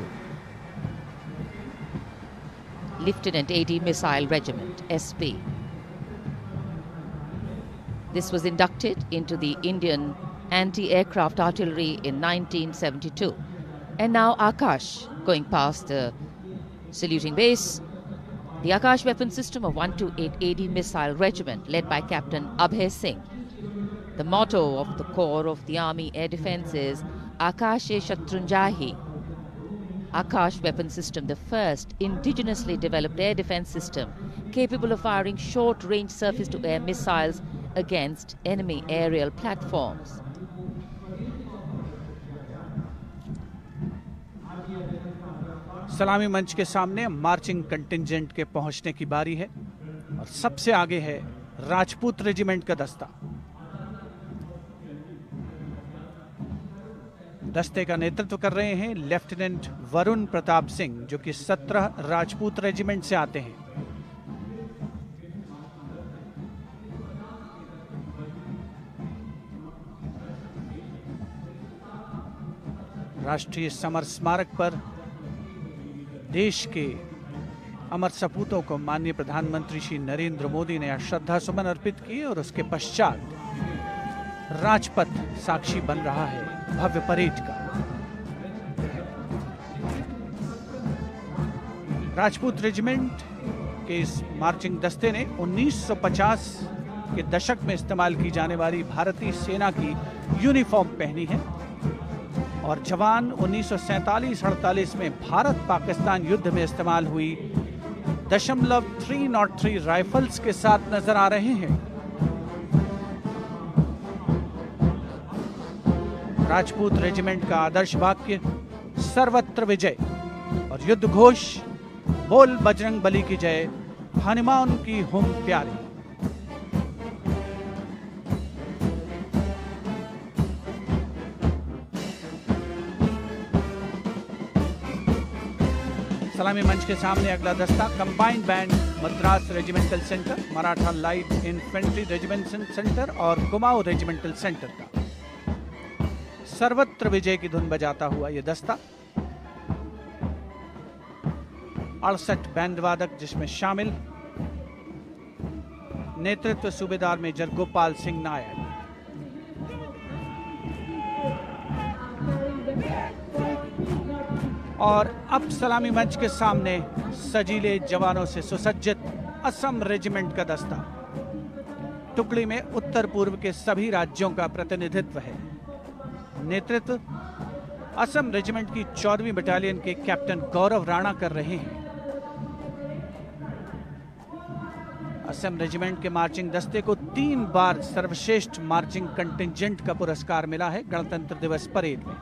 Speaker 4: Lieutenant AD Missile Regiment, SP. This was inducted into the Indian anti-aircraft artillery in 1972. And now Akash, going past the saluting base, the Akash weapon system of 128 AD Missile Regiment, led by Captain Abhay Singh. The motto of the Corps of the Army Air Defence is Akash-e Shatrunjahi. Akash weapon system, the first indigenously developed air defence system capable of firing short-range surface-to-air missiles against enemy aerial platforms.
Speaker 1: सलामी मंच के सामने marching contingent के पहुंचने की बारी है और सबसे आगे है राजपूत रेजिमेंट का दस्ता। दस्ते का नेतृत्व कर रहे हैं लेफ्टिनेंट वरुण प्रताप सिंह, जो कि 17 राजपूत रेजिमेंट से आते हैं। राष्ट्रीय समर स्मारक पर देश के अमर सपूतों को माननीय प्रधानमंत्री श्री नरेंद्र मोदी ने श्रद्धा सुमन अर्पित किए और उसके पश्चात राजपथ साक्षी बन रहा है भव्य परेड का। राजपूत रेजिमेंट के इस मार्चिंग दस्ते ने 1950 के दशक में इस्तेमाल की जाने वाली भारतीय सेना की यूनिफॉर्म पहनी है और जवान 1947-48 में भारत पाकिस्तान युद्ध में इस्तेमाल हुई .303 राइफल्स के साथ नजर आ रहे हैं। राजपूत रेजिमेंट का आदर्श वाक्य सर्वत्र विजय और युद्ध घोष बोल बजरंग बली की जय, हनुमान की हुम प्यारी। सलामी मंच के सामने अगला दस्ता combined band Madras regimental centre, Maratha light infantry regimental centre और कुमाऊं रेजिमेंटल सेंटर का सर्वत्र विजय की धुन बजाता हुआ यह दस्ता 68 बैंड वादक जिसमें शामिल नेतृत्व सूबेदार मेजर गोपाल सिंह नायक। और अब सलामी मंच के सामने सजीले जवानों से सुसज्जित असम रेजिमेंट का दस्ता। टुकड़ी में उत्तर पूर्व के सभी राज्यों का प्रतिनिधित्व है। नेतृत्व असम रेजिमेंट की 14वीं बटालियन के कैप्टन गौरव राणा कर रहे हैं। असम रेजिमेंट के मार्चिंग दस्ते को 3 बार सर्वश्रेष्ठ मार्चिंग कंटिंजेंट का पुरस्कार मिला है गणतंत्र दिवस परेड में।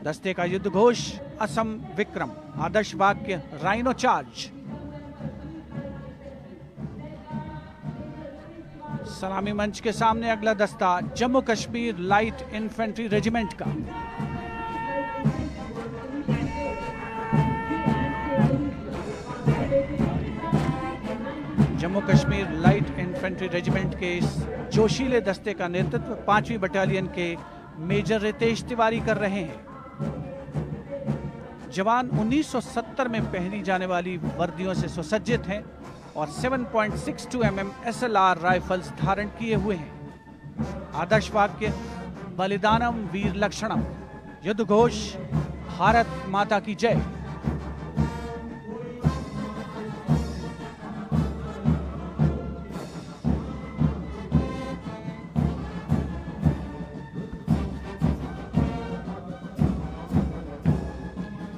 Speaker 1: दस्ते का युद्ध घोष असम विक्रम, आदर्श वाक्य राइनो चार्ज। सलामी मंच के सामने अगला दस्ता Jammu Kashmir light infantry regiment का। Jammu Kashmir light infantry regiment के इस जोशीले दस्ते का नेतृत्व 5वीं बटालियन के मेजर रितेश तिवारी कर रहे हैं। जवान 1970 में पहनी जाने वाली वर्दियों से सुसज्जित हैं और 7.62 mm SLR राइफल्स धारण किए हुए हैं। आदर्श वाक्य बलिदानम वीर लक्षणम, युद्ध घोष भारत माता की जय।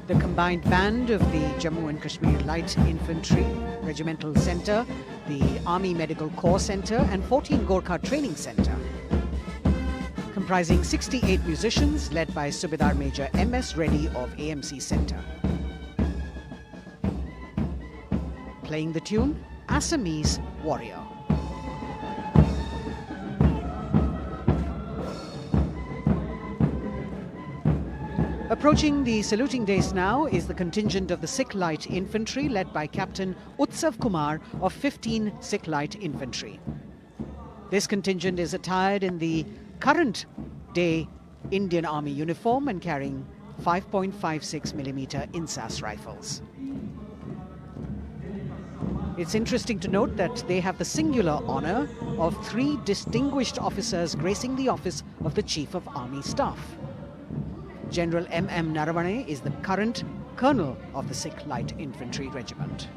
Speaker 3: The combined band of the Jammu and Kashmir Light Infantry Regimental Centre, the Army Medical Corps Centre and 14 Gorkha Training Centre, comprising 68 musicians led by Subedar Major M.S. Reddy of AMC Centre. Playing the tune Assamese Warrior. Approaching the saluting days now is the contingent of the Sikh Light Infantry led by Captain Utsav Kumar of 15 Sikh Light Infantry. This contingent is attired in the current day Indian Army uniform and carrying 5.56mm INSAS rifles. It's interesting to note that they have the singular honour of 3 distinguished officers gracing the office of the Chief of Army Staff. General M.M. Naravane is the current Colonel of the Sikh Light Infantry Regiment.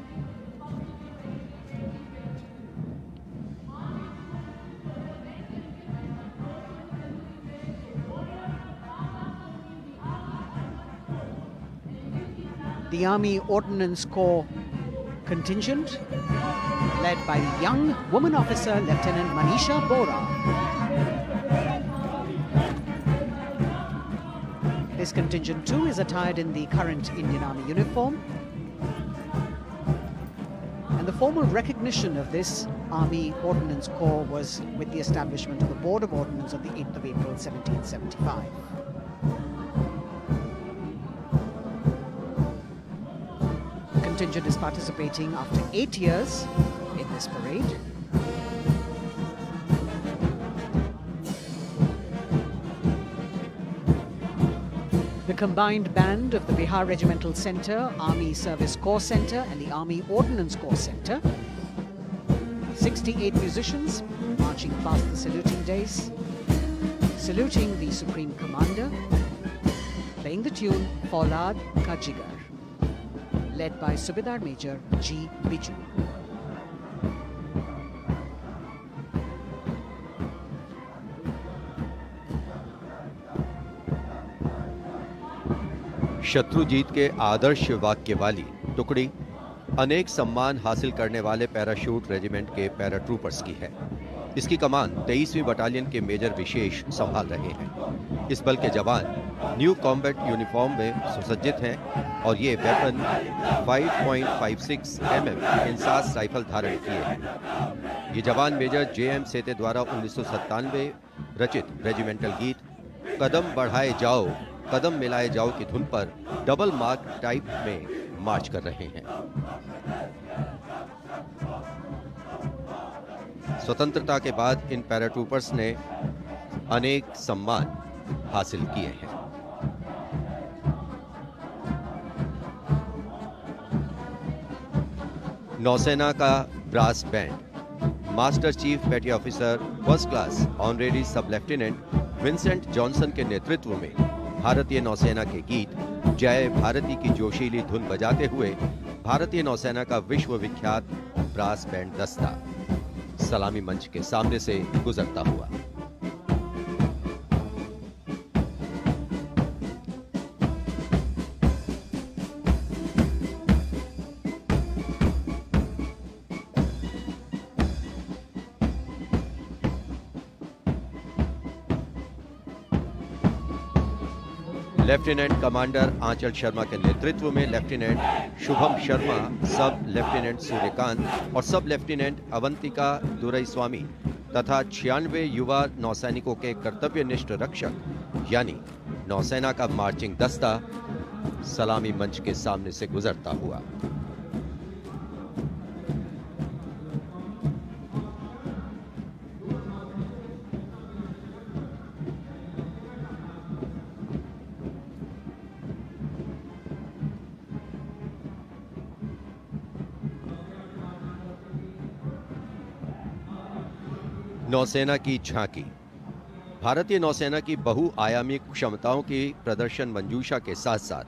Speaker 3: The Army Ordnance Corps contingent, led by young woman officer Lieutenant Manisha Bora. This contingent too is attired in the current Indian Army uniform. And the formal recognition of this Army Ordnance Corps was with the establishment of the Board of Ordnance on the 8th of April 1775. The contingent is participating after 8 years in this parade. The combined band of the Bihar Regimental Centre, Army Service Corps Centre and the Army Ordnance Corps Centre. 68 musicians marching past the saluting days, saluting the Supreme Commander, playing the tune Faulad Ka Jigar, led by Subedar Major G. Biju.
Speaker 5: Shatrujeet के आदर्श वाक्य वाली टुकड़ी अनेक सम्मान हासिल करने वाले parachute regiment के पैराट्रूपर्स की है। इसकी कमान 23वीं बटालियन के मेजर विशेष संभाल रहे हैं। इस बल के जवान न्यू कॉम्बैट यूनिफॉर्म में सुसज्जित हैं और ये वेपन 5.56 mm इंसास राइफल धारण किए हैं। ये जवान मेजर J.M. सेते द्वारा 1997 रचित रेजिमेंटल गीत कदम बढ़ाए जाओ कदम मिलाए जाओ की धुन पर डबल मार्क टाइप में मार्च कर रहे हैं। स्वतंत्रता के बाद इन पैराट्रूपर्स ने अनेक सम्मान हासिल किए हैं। नौसेना का ब्रास बैंड मास्टर चीफ पेटी ऑफिसर फर्स्ट क्लास ऑनरेरी सब लेफ्टिनेंट विंसेंट जॉनसन के नेतृत्व में भारतीय नौसेना के गीत जय भारती की जोशीली धुन बजाते हुए भारतीय नौसेना का विश्व विख्यात ब्रास बैंड दस्ता सलामी मंच के सामने से गुजरता हुआ। लेफ्टिनेंट कमांडर आंचल शर्मा के नेतृत्व में लेफ्टिनेंट शुभम शर्मा, सब लेफ्टिनेंट सूर्यकांत और सब लेफ्टिनेंट अवंतिका दुरईस्वामी तथा 96 युवा नौसैनिकों के कर्तव्यनिष्ठ रक्षक यानी नौसेना का मार्चिंग दस्ता सलामी मंच के सामने से गुजरता हुआ। नौसेना की झांकी। भारतीय नौसेना की बहुआयामी क्षमताओं की प्रदर्शन मंजूषा के साथ साथ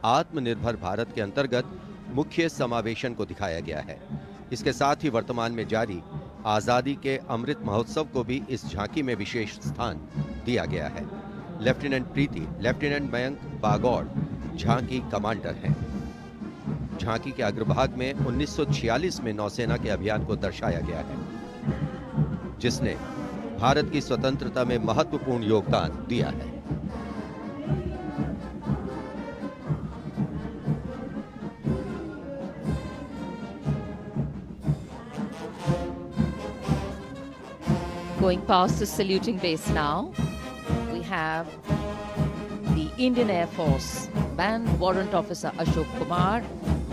Speaker 5: आत्मनिर्भर भारत के अंतर्गत मुख्य समावेशन को दिखाया गया है। इसके साथ ही वर्तमान में जारी आजादी के अमृत महोत्सव को भी इस झांकी में विशेष स्थान दिया गया है। लेफ्टिनेंट प्रीति, लेफ्टिनेंट मयंक बागौड़ झांकी कमांडर हैं। झांकी के अग्रभाग में 1946 में नौसेना के अभियान को दर्शाया गया है, जिसने भारत की स्वतंत्रता में महत्वपूर्ण योगदान दिया है।
Speaker 4: Going past the saluting base now, we have the Indian Air Force Band Warrant Officer Ashok Kumar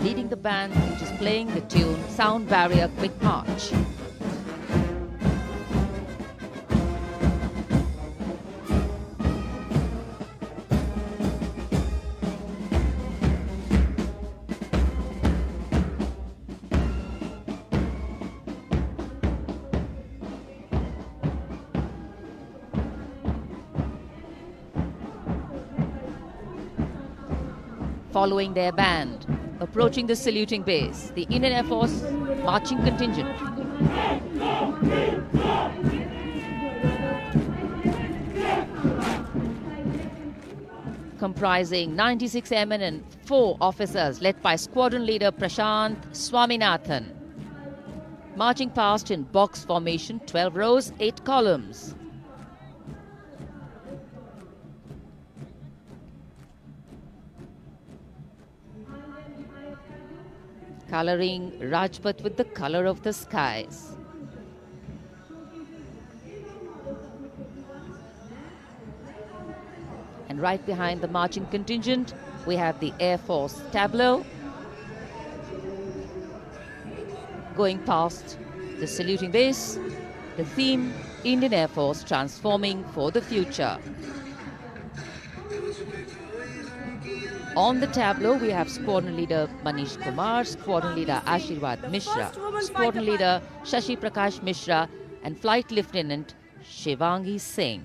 Speaker 4: leading the band, which is playing the tune Sound Barrier Quick March. Following their band, approaching the saluting base, the Indian Air Force marching contingent. Comprising 96 airmen and 4 officers led by squadron leader Prashant Swaminathan. Marching past in box formation, 12 rows, 8 columns. Coloring Rajpath with the color of the skies. And right behind the marching contingent, we have the Air Force tableau. Going past the saluting base, the theme, Indian Air Force transforming for the future. On the tableau, we have Squadron Leader Manish Kumar, Squadron Leader Ashirwad Mishra, Squadron Leader Shashi Prakash Mishra, and Flight Lieutenant Shivangi Singh.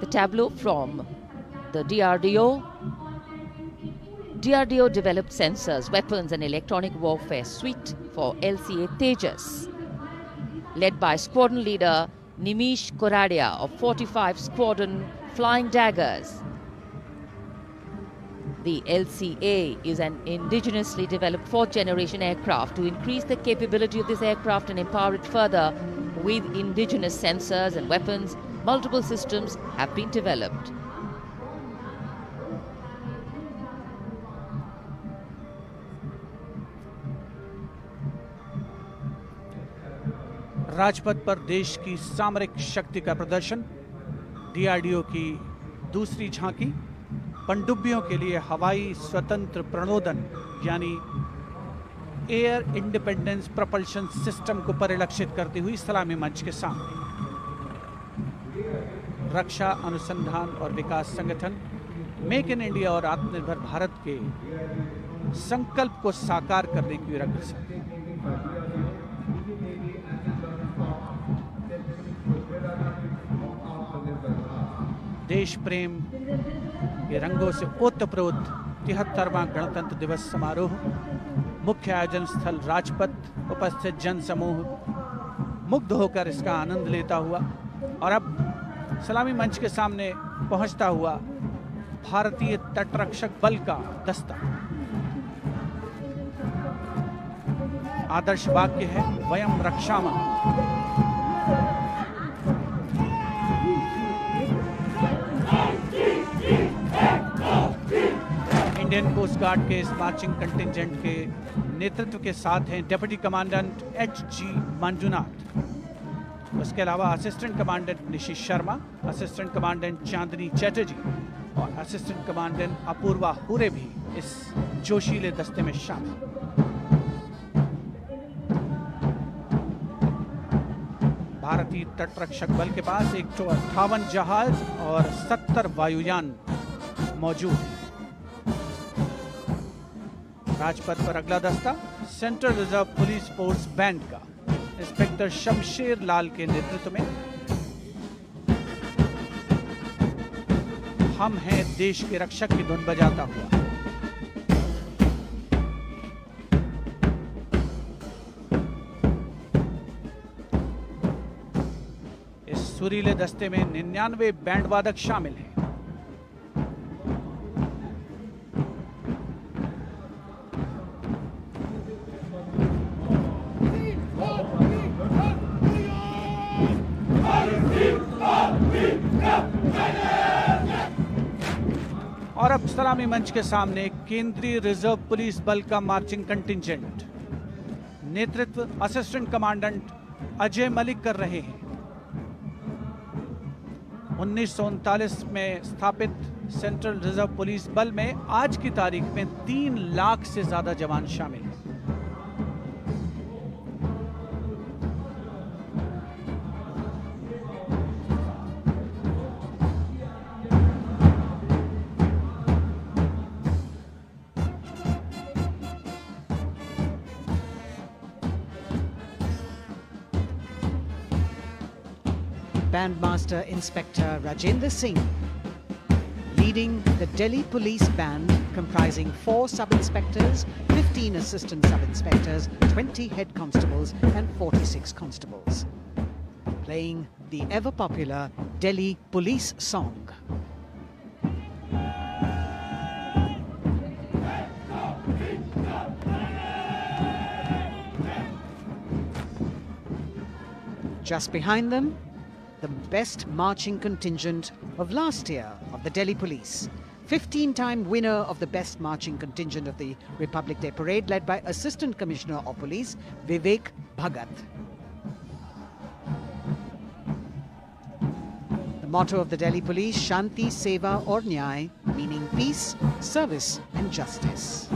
Speaker 4: The tableau from the DRDO. DRDO developed sensors, weapons and electronic warfare suite for LCA Tejas. Led by Squadron Leader Nimish Koradia of 45 Squadron Flying Daggers. The LCA is an indigenously developed 4th generation aircraft. To increase the capability of this aircraft and empower it further with indigenous sensors and weapons, multiple systems have been developed.
Speaker 1: Rajpath पर देश की सामरिक शक्ति का प्रदर्शन, DRDO की दूसरी झांकी, पनडुब्बियों के लिए हवाई स्वतंत्र प्रणोदन यानी एयर इंडिपेंडेंस प्रपल्शन सिस्टम को परिलक्षित करती हुई सलामी मंच के सामने। रक्षा अनुसंधान और विकास संगठन मेक इन इंडिया और आत्मनिर्भर भारत के संकल्प को साकार करने की अग्रसर। देश प्रेम के रंगों से ओतप्रोत 73वां गणतंत्र दिवस समारोह, मुख्य आयोजन स्थल राजपथ, उपस्थित जन समूह मुग्ध होकर इसका आनंद लेता हुआ और अब सलामी मंच के सामने पहुंचता हुआ भारतीय तटरक्षक बल का दस्ता। आदर्श वाक्य है वयम रक्षामः। इंडियन कोस्ट गार्ड के इस मार्चिंग कंटिंजेंट के नेतृत्व के साथ हैं डिप्टी कमांडेंट एच.जी. मंजुनाथ। उसके अलावा असिस्टेंट कमांडेंट निशित शर्मा, असिस्टेंट कमांडेंट चांदनी चैटर्जी और असिस्टेंट कमांडेंट अपूर्वा हुरे भी इस जोशीले दस्ते में शामिल। भारतीय तटरक्षक बल के पास 158 जहाज और 70 वायुयान मौजूद हैं। राजपथ पर अगला दस्ता central reserve police force band का इंस्पेक्टर शमशेर लाल के नेतृत्व में। हम हैं देश के रक्षक की धुन बजाता हुआ। इस सुरीले दस्ते में 99 बैंड वादक शामिल हैं। और अब सलामी मंच के सामने केंद्रीय रिजर्व पुलिस बल का मार्चिंग कंटिंजेंट, नेतृत्व असिस्टेंट कमांडेंट अजय मलिक कर रहे हैं। 1939 में स्थापित सेंट्रल रिजर्व पुलिस बल में आज की तारीख में 3 लाख से ज्यादा जवान शामिल हैं।
Speaker 3: Bandmaster Inspector Rajendra Singh, leading the Delhi Police Band comprising 4 sub-inspectors, 15 assistant sub-inspectors, 20 head constables and 46 constables, playing the ever-popular Delhi Police song. Just behind them, the best marching contingent of last year of the Delhi Police. 15-time winner of the best marching contingent of the Republic Day Parade, led by Assistant Commissioner of Police Vivek Bhagat. The motto of the Delhi Police, Shanti, Seva aur Nyay, meaning peace, service and justice.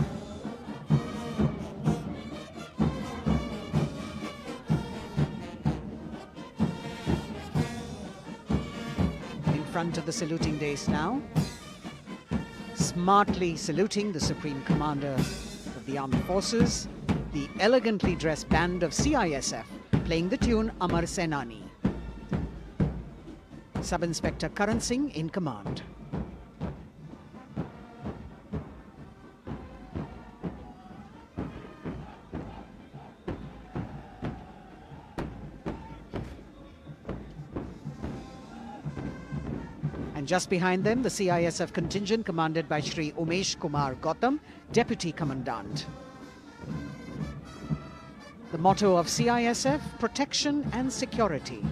Speaker 3: Front of the saluting dais now, smartly saluting the Supreme Commander of the Armed Forces, the elegantly dressed band of CISF playing the tune Amar Senani. Sub-Inspector Karan Singh in command. Just behind them, the CISF contingent commanded by Shri Umesh Kumar Gautam, Deputy Commandant. The motto of CISF, protection and security.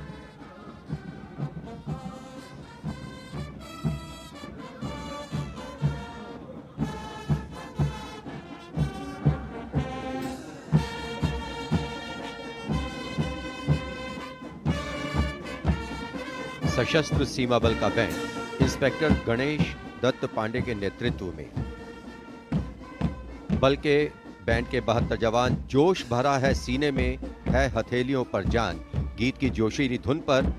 Speaker 5: सशस्त्र सीमा बल का band inspector Ganesh Dutt Pandey के नेतृत्व में। बल के band के 72 जवान जोश भरा है सीने में है हथेलियों पर जान गीत की जोशीली धुन पर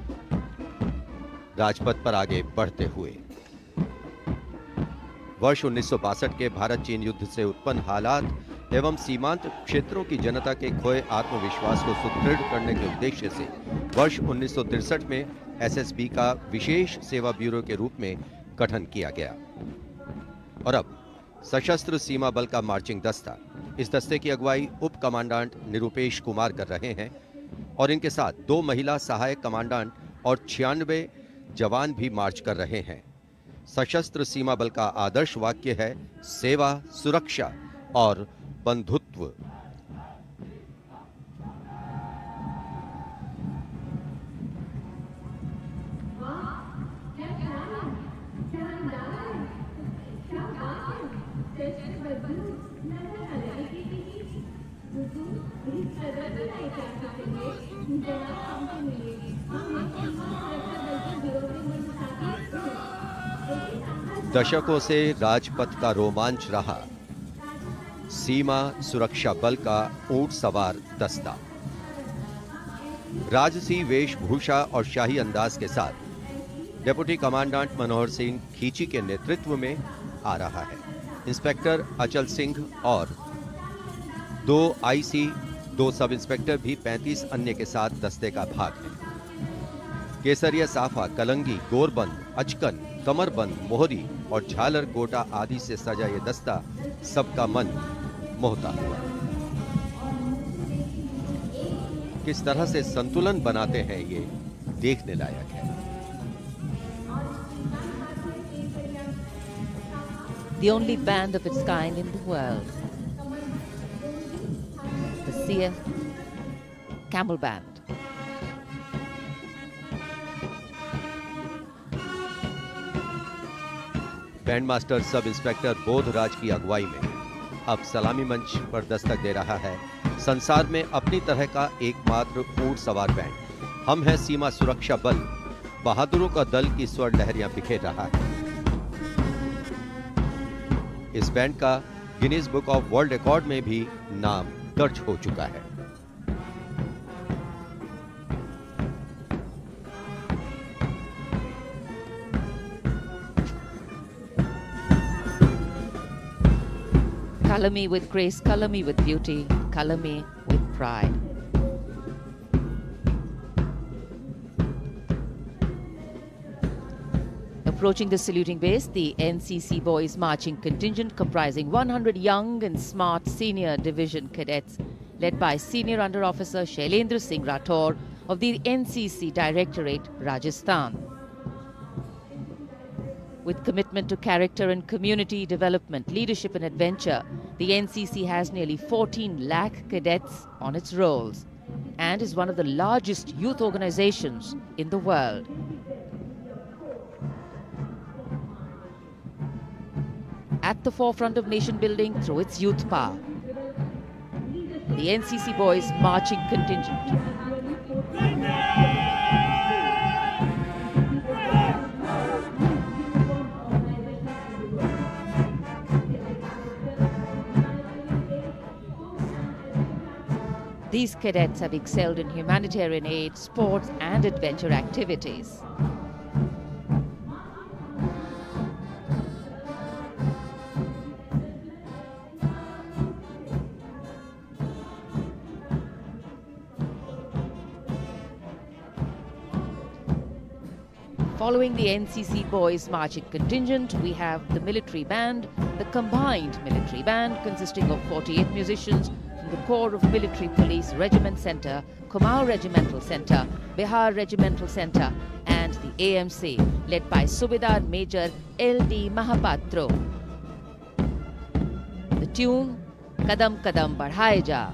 Speaker 5: राजपथ पर आगे बढ़ते हुए। वर्ष 1962 के भारत चीन युद्ध से उत्पन्न हालात एवं सीमांत क्षेत्रों की जनता के खोए आत्मविश्वास को सुदृढ़ करने के उद्देश्य से वर्ष 1963 में एसएसबी का विशेष सेवा ब्यूरो के रूप में गठन किया गया और अब सशस्त्र सीमा बल का मार्चिंग दस्ता, इस दस्ते की अगुवाई उप कमांडेंट निरुपेश कुमार कर रहे हैं और इनके साथ 2 महिला सहायक कमांडेंट और 96 जवान भी मार्च कर रहे हैं। सशस्त्र सीमा बल का आदर्श वाक्य है सेवा, सुरक्षा और बंधुत्व। दशकों से राजपथ का रोमांच रहा सीमा सुरक्षा बल का ऊंट सवार दस्ता। राजसी वेशभूषा और शाही अंदाज के साथ डिप्टी कमांडेंट मनोहर सिंह खींची के नेतृत्व में आ रहा है। इंस्पेक्टर अचल सिंह और 2 आईसी, 2 सब इंस्पेक्टर भी 35 अन्य के साथ दस्ते का भाग है। केसरिया साफा, कलंगी, गोरबंद, अचकन, कमरबंद, मोहरी और झालर गोटा आदि से सजा ये दस्ता सबका मन मोहता हुआ। किस तरह से संतुलन बनाते हैं ये देखने लायक है।
Speaker 4: The only band of its kind in the world, the CF Camel Band.
Speaker 5: Band master sub inspector Bodhraj की अगुवाई में अब सलामी मंच पर दस्तक दे रहा है संसार में अपनी तरह का एकमात्र ऊंट सवार बैंड। हम हैं सीमा सुरक्षा बल, बहादुरों का दल की स्वर लहरियां बिखेर रहा है। इस बैंड का Guinness book of world record में भी नाम दर्ज हो चुका है।
Speaker 4: Color me with grace, color me with beauty, color me with pride. Approaching the saluting base, the NCC Boys Marching Contingent comprising 100 young and smart senior division cadets led by Senior Under Officer Shailendra Singh Rathore of the NCC Directorate, Rajasthan. With commitment to character and community development, leadership and adventure, the NCC has nearly 14 lakh cadets on its rolls and is one of the largest youth organizations in the world. At the forefront of nation building through its youth power, the NCC Boys Marching Contingent. These cadets have excelled in humanitarian aid, sports and adventure activities. Following the NCC Boys Marching Contingent, we have the military band, the combined military band consisting of 48 musicians from the Corps of Military Police Regiment Centre, Kumaon Regimental Centre, Bihar Regimental Centre and the AMC led by Subedar Major L.D. Mahapatro. The tune, Kadam Kadam Badhaye Ja.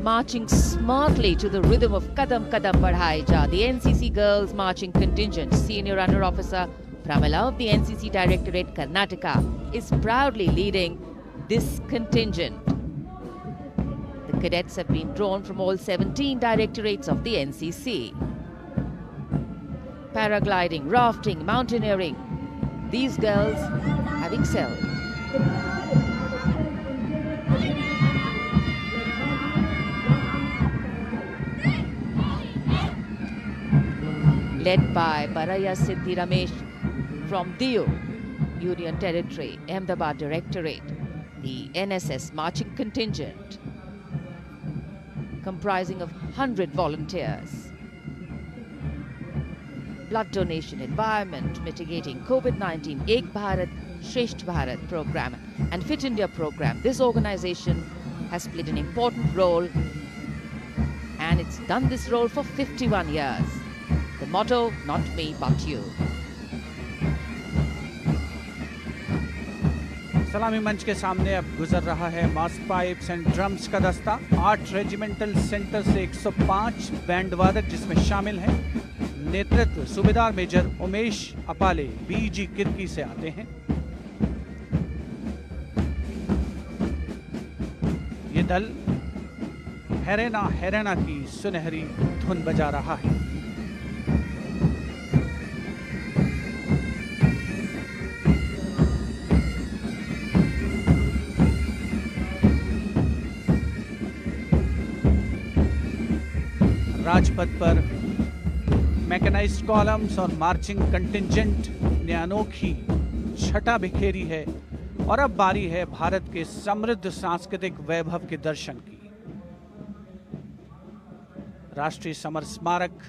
Speaker 4: Marching smartly to the rhythm of Kadam Kadam Badhaye Ja, the NCC Girls Marching Contingent, Senior Under Officer Pramila of the NCC Directorate, Karnataka, is proudly leading this contingent. The cadets have been drawn from all 17 directorates of the NCC. Paragliding, rafting, mountaineering, these girls have excelled. Led by Baraya Siddhi Ramesh from Diu, Union Territory, Ahmedabad Directorate, the NSS Marching Contingent, comprising of 100 volunteers. blood donation, environment, mitigating COVID-19, Ek Bharat, Shresht Bharat program and Fit India program. This organization has played an important role, and it's done this role for 51 years. The motto, not me but you.
Speaker 1: सलामी मंच के सामने अब गुजर रहा है मास pipes and drums का दस्ता। 8 रेजिमेंटल सेंटर से 105 बैंड वादक जिसमें शामिल हैं। नेतृत्व सूबेदार मेजर उमेश अपाले बीजी किर्की से आते हैं। ये दल हैरेना हैरेना की सुनहरी धुन बजा रहा है। राजपथ पर मैकेनाइज्ड कॉलम्स और मार्चिंग कंटिंजेंट ने अनोखी छटा बिखेरी है और अब बारी है भारत के समृद्ध सांस्कृतिक वैभव के दर्शन की। राष्ट्रीय समर स्मारक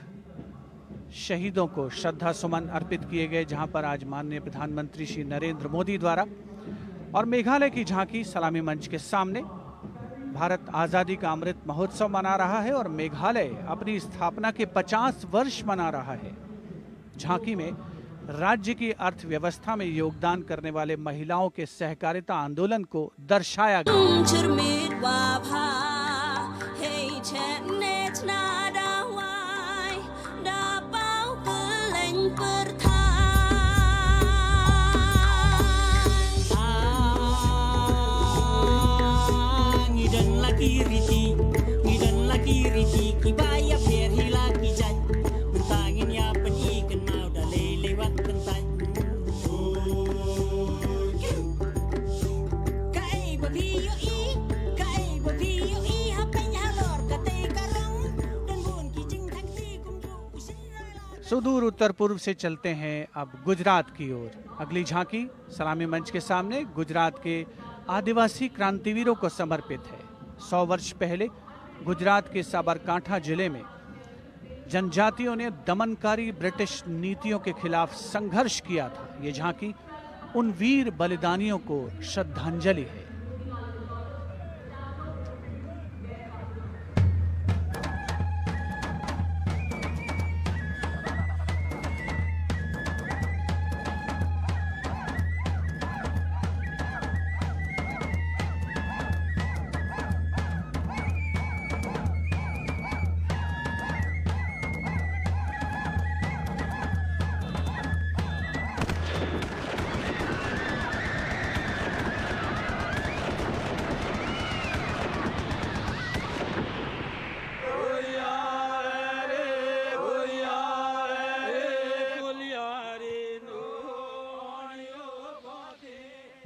Speaker 1: शहीदों को श्रद्धा सुमन अर्पित किए गए, जहां पर आज माननीय प्रधानमंत्री श्री नरेंद्र मोदी द्वारा और मेघालय की झांकी सलामी मंच के सामने। भारत आज़ादी का अमृत महोत्सव मना रहा है और मेघालय अपनी स्थापना के 50 वर्ष मना रहा है। झांकी में राज्य की अर्थव्यवस्था में योगदान करने वाले महिलाओं के सहकारिता आंदोलन को दर्शाया गया। सुदूर उत्तर पूर्व से चलते हैं अब गुजरात की ओर। अगली झांकी सलामी मंच के सामने गुजरात के आदिवासी क्रांतिवीरों को समर्पित है। 100 वर्ष पहले गुजरात के साबरकांठा जिले में जनजातियों ने दमनकारी ब्रिटिश नीतियों के खिलाफ संघर्ष किया था। ये झांकी उन वीर बलिदानियों को श्रद्धांजलि है।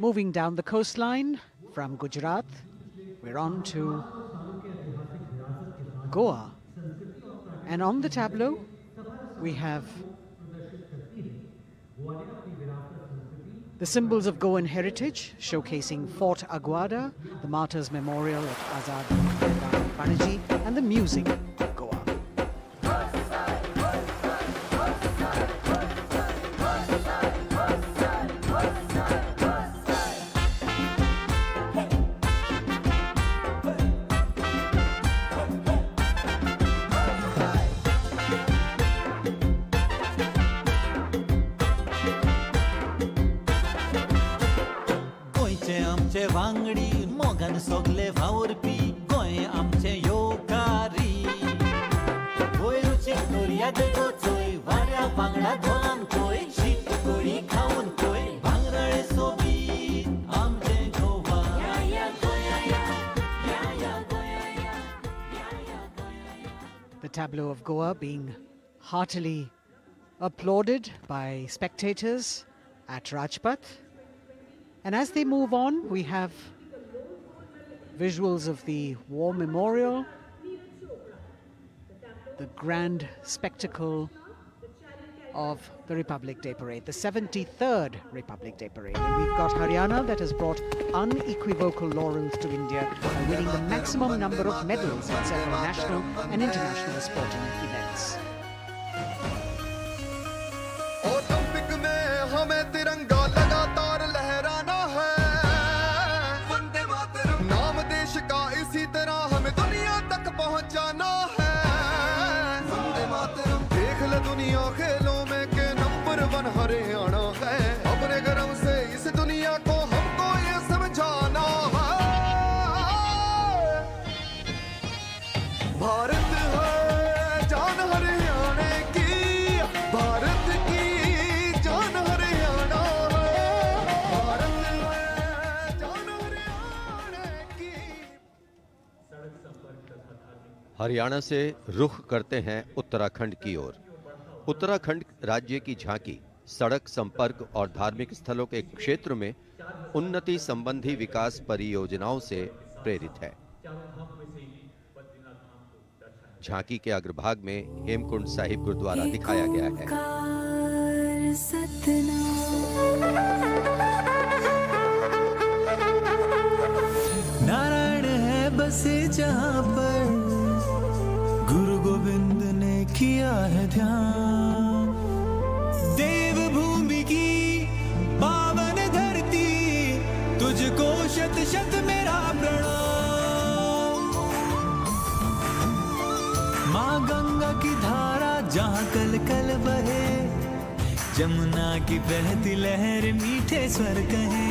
Speaker 3: Moving down the coastline from Gujarat, we're on to Goa. And on the tableau, we have the symbols of Goan heritage, showcasing Fort Aguada, the Martyrs Memorial at Azad Panaji, and the music of Goa.
Speaker 9: वांगडी मोगन सोगले भावरपी गोय आमचे योकारी गोय रुची तोरिया देखो चोय वाऱ्या वांगडा धोलाम चोय शीत कोळी खाऊन चोय भांगरळे सोबीत आमचे गोवा या गोया
Speaker 3: The tableau of Goa being heartily applauded by spectators at Rajpath. And as they move on, we have visuals of the War Memorial, the grand spectacle of the Republic Day Parade, the 73rd Republic Day Parade. And we've got Haryana that has brought unequivocal laurels to India by winning the maximum number of medals at several national and international sporting events.
Speaker 10: दुनिया खेलों में के number 1 Haryana है। अपने गर्व से इस दुनिया को हमको ये समझाना है, भारत है जान हरियाणा की, भारत की जान हरियाणा है, भारत है जान हरियाणा की।
Speaker 5: हरियाणा से रुख करते हैं उत्तराखंड की ओर। उत्तराखंड राज्य की झांकी सड़क संपर्क और धार्मिक स्थलों के क्षेत्र में उन्नति संबंधी विकास परियोजनाओं से प्रेरित है। झांकी के अग्रभाग में हेमकुंड साहिब गुरुद्वारा दिखाया गया है।
Speaker 9: नारायण है बसे जहाँ पर गुरु गोविंद ने किया है ध्यान। देवभूमि की पावन धरती, तुझको शत शत मेरा प्रणाम। माँ गंगा की धारा जहाँ कल कल बहे, जमुना की बहती लहर मीठे स्वर कहे।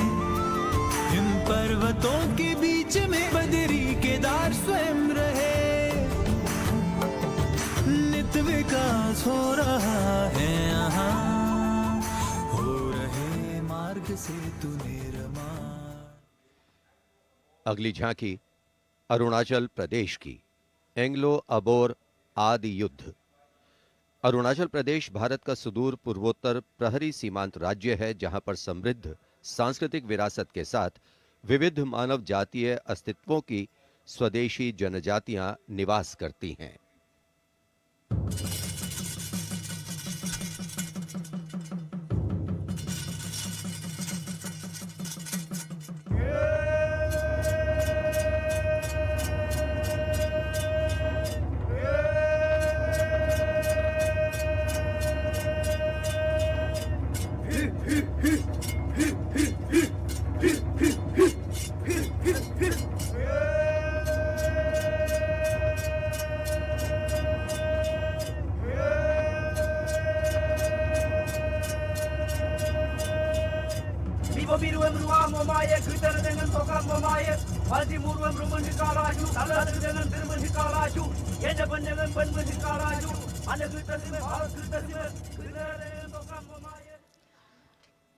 Speaker 9: हिम पर्वतों के बीच में बदरी केदार स्वयं रहे। नित विकास हो रहा है यहाँ, हो रहे मार्ग से तूने रमा।
Speaker 5: अगली झांकी अरुणाचल प्रदेश की एंग्लो अबोर आदि युद्ध। अरुणाचल प्रदेश भारत का सुदूर पूर्वोत्तर प्रहरी सीमांत राज्य है, जहां पर समृद्ध सांस्कृतिक विरासत के साथ विविध मानव जातीय अस्तित्वों की स्वदेशी जनजातियां निवास करती हैं।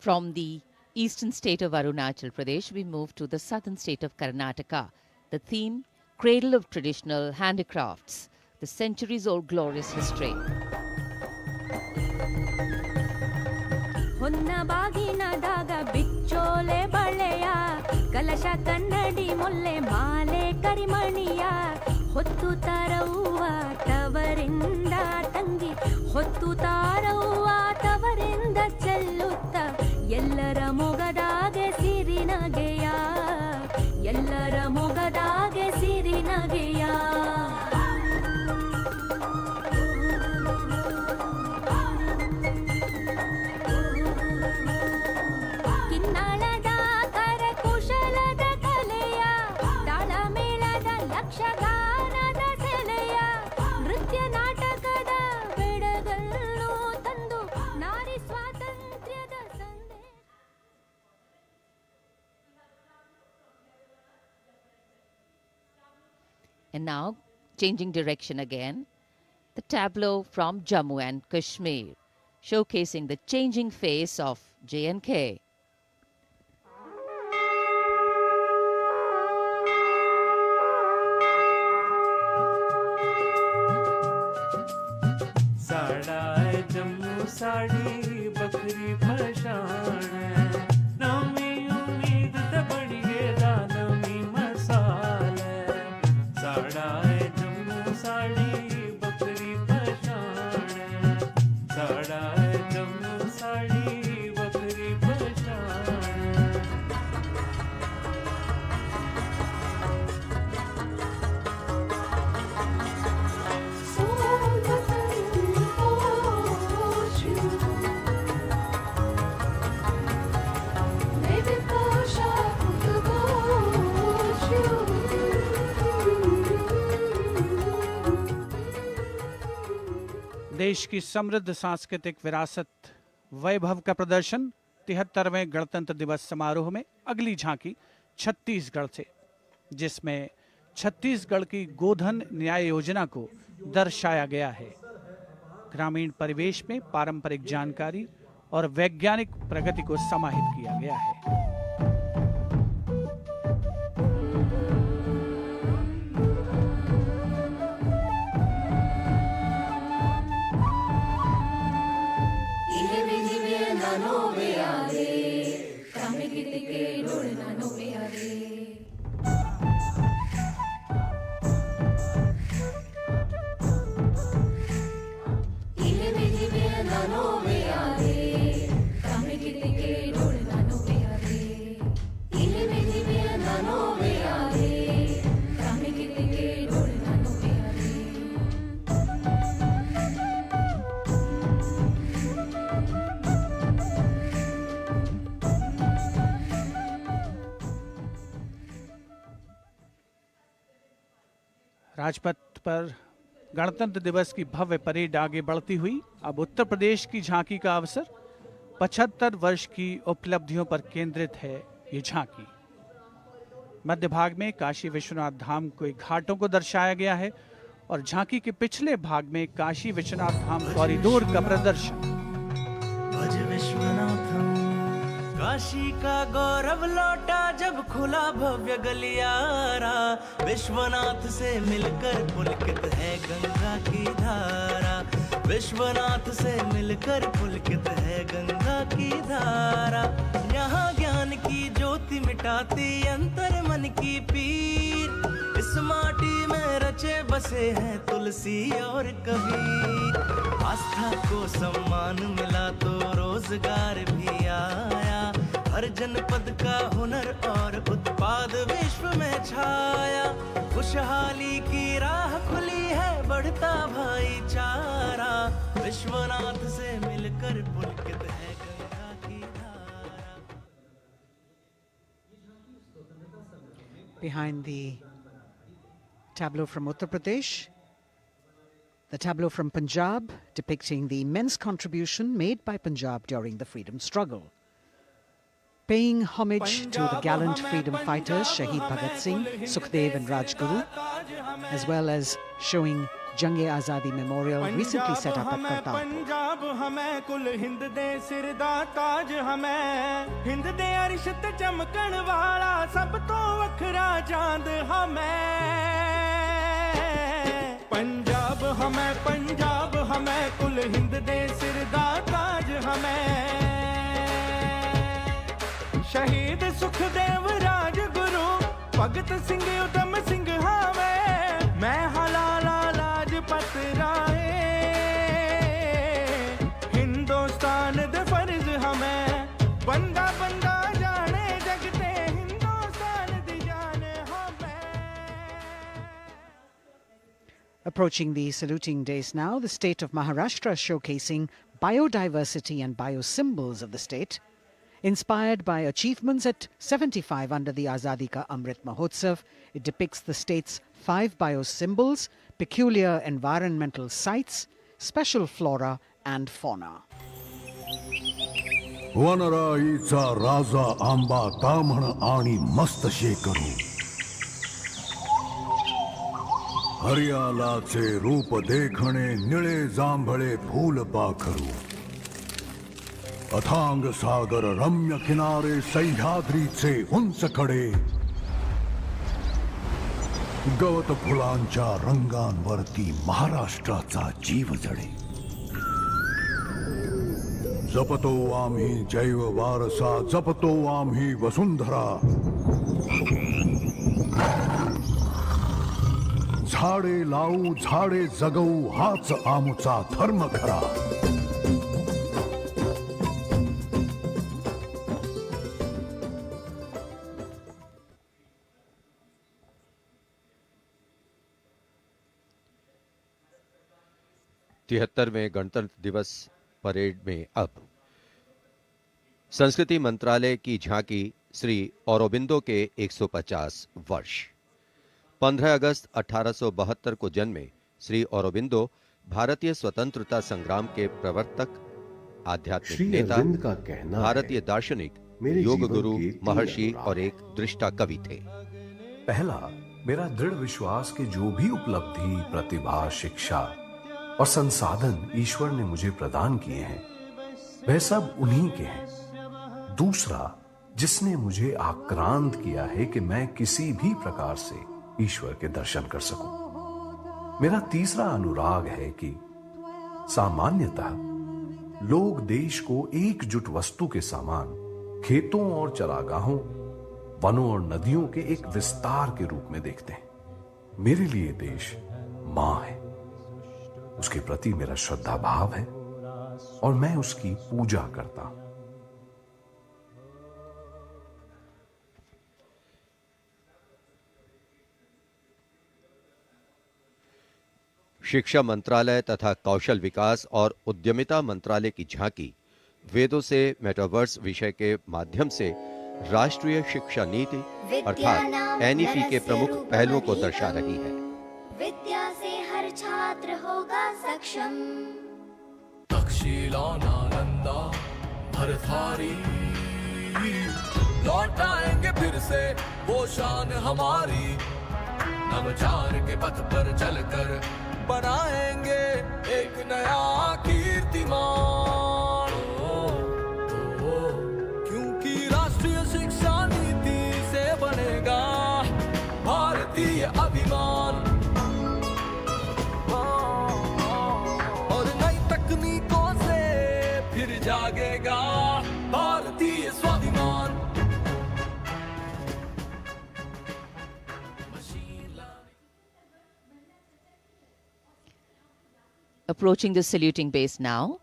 Speaker 4: From the eastern state of Arunachal Pradesh, we move to the southern state of Karnataka. The theme, Cradle of Traditional Handicrafts, the centuries-old glorious history.
Speaker 11: ಹೊನ್ನಬಾಗಿನದಾಗ ಬಿಚ್ಚೋಲೆ ಬಳೆಯ ಕಲಶ ಕನ್ನಡಿ ಮೊಲ್ಲೆ ಮಾಲೆ ಕರಿಮಣಿಯ ಹೊತ್ತು ತಾರವ್ವ ತವರಿಂದ ತಂಗಿ ಹೊತ್ತು ತಾರವ್ವ ತವರಿಂದ ಚೆಲ್ಲುತ್ತ ಎಲ್ಲರ ಮೊಗದಾಗೆ ಸಿರಿನಗೆಯ ಎಲ್ಲರ ಮೊಗದಾಗೆ ಸಿರಿನಗೆಯ ಕಿನ್ನಾಳದ ಕರಕುಶಲದ ಕಲೆಯ ತಾಳಮೇಳದ ಯಕ್ಷಗಾನದ ಸೆಲೆಯ ನೃತ್ಯ ನಾಟಕದ ಬೆಡಗನ್ನು ತಂದು ನಾರಿ ಸ್ವಾತಂತ್ರ್ಯದ ಸಂದೇಶ.
Speaker 4: And now, changing direction again, the tableau from Jammu and Kashmir, showcasing the changing face of J&K.
Speaker 12: साड़ा है जम्मू साड़ी बकरी पशान है नमी उम्मीद ते बड़ी गेदा नमी मसाल है साड़ा है जम्मू साड़ी बकरी पशान है साड़ा है जम्मू साड़ी बकरी पशान है
Speaker 1: देश की समृद्ध सांस्कृतिक विरासत वैभव का प्रदर्शन 73वें गणतंत्र दिवस समारोह में अगली झांकी छत्तीसगढ़ से, जिसमें छत्तीसगढ़ की गोधन न्याय योजना को दर्शाया गया है। ग्रामीण परिवेश में पारंपरिक जानकारी और वैज्ञानिक प्रगति को समाहित किया गया है। राजपथ पर गणतंत्र दिवस की भव्य परेड आगे बढ़ती हुई अब उत्तर प्रदेश की झांकी का अवसर। 75 वर्ष की उपलब्धियों पर केंद्रित है ये झांकी। मध्य भाग में काशी विश्वनाथ धाम के घाटों को दर्शाया गया है और झांकी के पिछले भाग में काशी विश्वनाथ धाम कॉरिडोर का प्रदर्शन।
Speaker 9: काशी का गौरव लौटा जब खुला भव्य गलियारा, विश्वनाथ से मिलकर पुलकित है गंगा की धारा, विश्वनाथ से मिलकर पुलकित है गंगा की धारा। यहाँ ज्ञान की ज्योति मिटाती अंतर मन की पीर, इस माटी में रचे बसे हैं तुलसी और कबीर। आस्था को सम्मान मिला तो रोजगार भी आया, हर जनपद का हुनर और उत्पाद विश्व में छाया। खुशहाली की राह खुली है, बढ़ता भाईचारा, विश्वनाथ से मिलकर पुलकित है गंगा की धारा।
Speaker 3: Behind the tableau from Uttar Pradesh, the tableau from Punjab depicting the immense contribution made by Punjab during the freedom struggle. Paying homage to the gallant freedom fighters Shahid Bhagat Singh, Sukhdev and Rajguru, as well as showing Jang-e-Azadi Memorial recently set up at Kartarpur.
Speaker 12: Punjab हमें कुल हिंद दे सिर दा ताज हमें, हिंद दे अरिश ते चमकण वाला सब तो वखरा चांद हमें। पंजाब हमें कुल हिंद दे सिर दा ताज हमें। शहीद सुखदेव राजगुरु भगत सिंह उधम सिंह हावे, मैं हलाला लाजपत राय, हिंदुस्तान दे फर्ज हमें, बंदा बंदा जाने जगते हिंदुस्तान दी जान हमें।
Speaker 3: Approaching the saluting days now, the state of Maharashtra showcasing biodiversity and biosymbols of the state. Inspired by achievements at 75 under the Azadi Ka Amrit Mahotsav, it depicts the state's 5 biosymbols, peculiar environmental sites, special flora and fauna.
Speaker 8: वनराईचा राजा आंबा ताम्हण आणि मस्त शेकरू, हरियालाचे रूप देखणे निळे जांभळे फूल पाखरू, अथांग सागर रम्य किनारे सह्याद्रीचे उंच कडे, गवत फुलांच्या रंगांवरती महाराष्ट्राचा जीव जडे। जपतो आम्ही जैव वारसा, जपतो आम्ही वसुंधरा, झाडे लावू झाडे जगवू हाच आमचा धर्म खरा।
Speaker 5: तिहत्तरवें गणतंत्र दिवस परेड में अब संस्कृति मंत्रालय की झांकी श्री औरोबिंदो के 150 वर्ष। 15 अगस्त 1872 को जन्मे श्री औरोबिंदो भारतीय स्वतंत्रता संग्राम के प्रवर्तक, आध्यात्मिक
Speaker 13: श्री
Speaker 5: नेता,
Speaker 13: अरविंद का कहना
Speaker 5: भारतीय
Speaker 13: है,
Speaker 5: दार्शनिक,
Speaker 13: मेरे
Speaker 5: योग
Speaker 13: जीवन
Speaker 5: गुरु,
Speaker 13: के 3
Speaker 5: महर्षि
Speaker 13: अनुराग
Speaker 5: और एक दृष्टा कवि थे।
Speaker 14: पहला, मेरा दृढ़ विश्वास कि जो भी उपलब्धि, प्रतिभा, शिक्षा और संसाधन ईश्वर ने मुझे प्रदान किए हैं, वह सब उन्हीं के हैं। दूसरा, जिसने मुझे आक्रांत किया है कि मैं किसी भी प्रकार से ईश्वर के दर्शन कर सकूं। मेरा तीसरा अनुराग है कि सामान्यतः लोग देश को एकजुट वस्तु के समान खेतों और चरागाहों, वनों और नदियों के एक विस्तार के रूप में देखते हैं। मेरे लिए देश मां है, उसके प्रति मेरा श्रद्धा भाव है और मैं उसकी पूजा करता हूं।
Speaker 5: शिक्षा मंत्रालय तथा कौशल विकास और उद्यमिता मंत्रालय की झांकी वेदों से मेटावर्स विषय के माध्यम से राष्ट्रीय शिक्षा नीति अर्थात एनईपी के प्रमुख पहलुओं को दर्शा रही है।
Speaker 11: विद्या से हर छात्र होगा सक्षम।
Speaker 15: तक्षशिला नालंदा भरथारी, लौट आएंगे फिर से वो शान हमारी। नवचार के पथ पर चलकर बनाएंगे एक नया कीर्तिमान। क्योंकि राष्ट्रीय शिक्षा नीति से बनेगा भारतीय अभिमान। और नई तकनीकों से फिर जागेगा भारतीय स्वाभिमान।
Speaker 4: Approaching the saluting base now,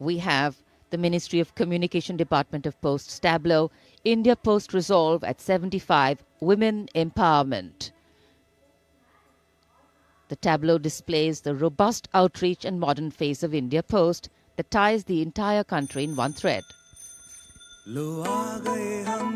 Speaker 4: we have the Ministry of Communication Department of Posts tableau, India Post Resolve at 75, Women Empowerment. The tableau displays the robust outreach and modern face of India Post that ties the entire country in one thread.
Speaker 12: लो आ गए हम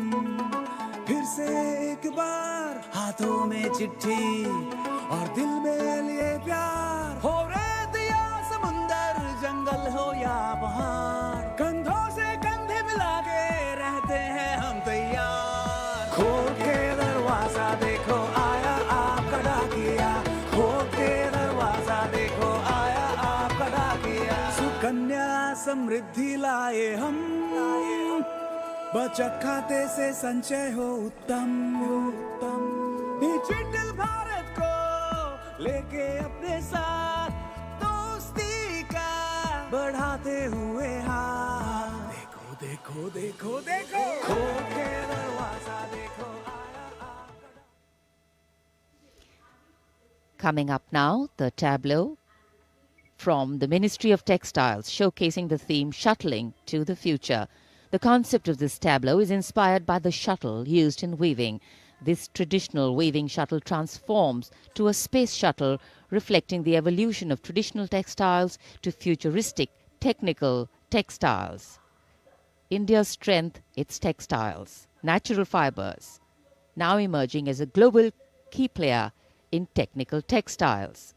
Speaker 12: फिर से एक बार, हाथों में चिट्ठी और दिल में लिए प्यार। हो रेत या समुंदर, जंगल हो या पहाड़, कंधों से कंधे मिला के रहते हैं हम तैयार। खोल के दरवाजा देखो आया आपका डाकिया, खोल के दरवाजा देखो आया आपका डाकिया। सुकन्या समृद्धि लाए हम, बचत खाते से संचय हो उत्तम। डिजिटल भारत को लेके अपने साथ दोस्ती का बढ़ाते हुए हाथ। देखो देखो देखो देखो, खोल के दरवाजा देखो आया आपका।
Speaker 4: Coming up now, the tableau from the Ministry of Textiles showcasing the theme Shuttling to the Future. The concept of this tableau is inspired by the shuttle used in weaving. This traditional weaving shuttle transforms to a space shuttle, reflecting the evolution of traditional textiles to futuristic technical textiles. India's strength, its textiles, natural fibers, now emerging as a global key player in technical textiles.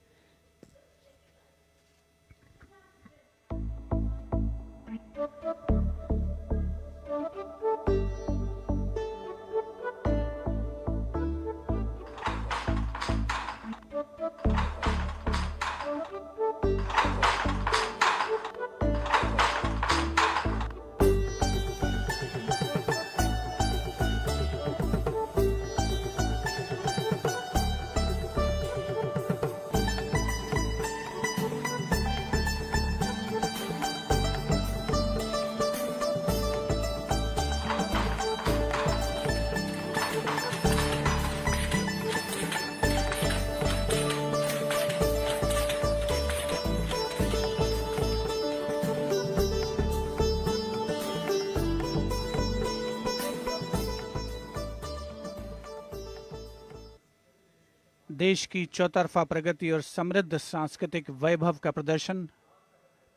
Speaker 1: देश की चौतरफा प्रगति और समृद्ध सांस्कृतिक वैभव का प्रदर्शन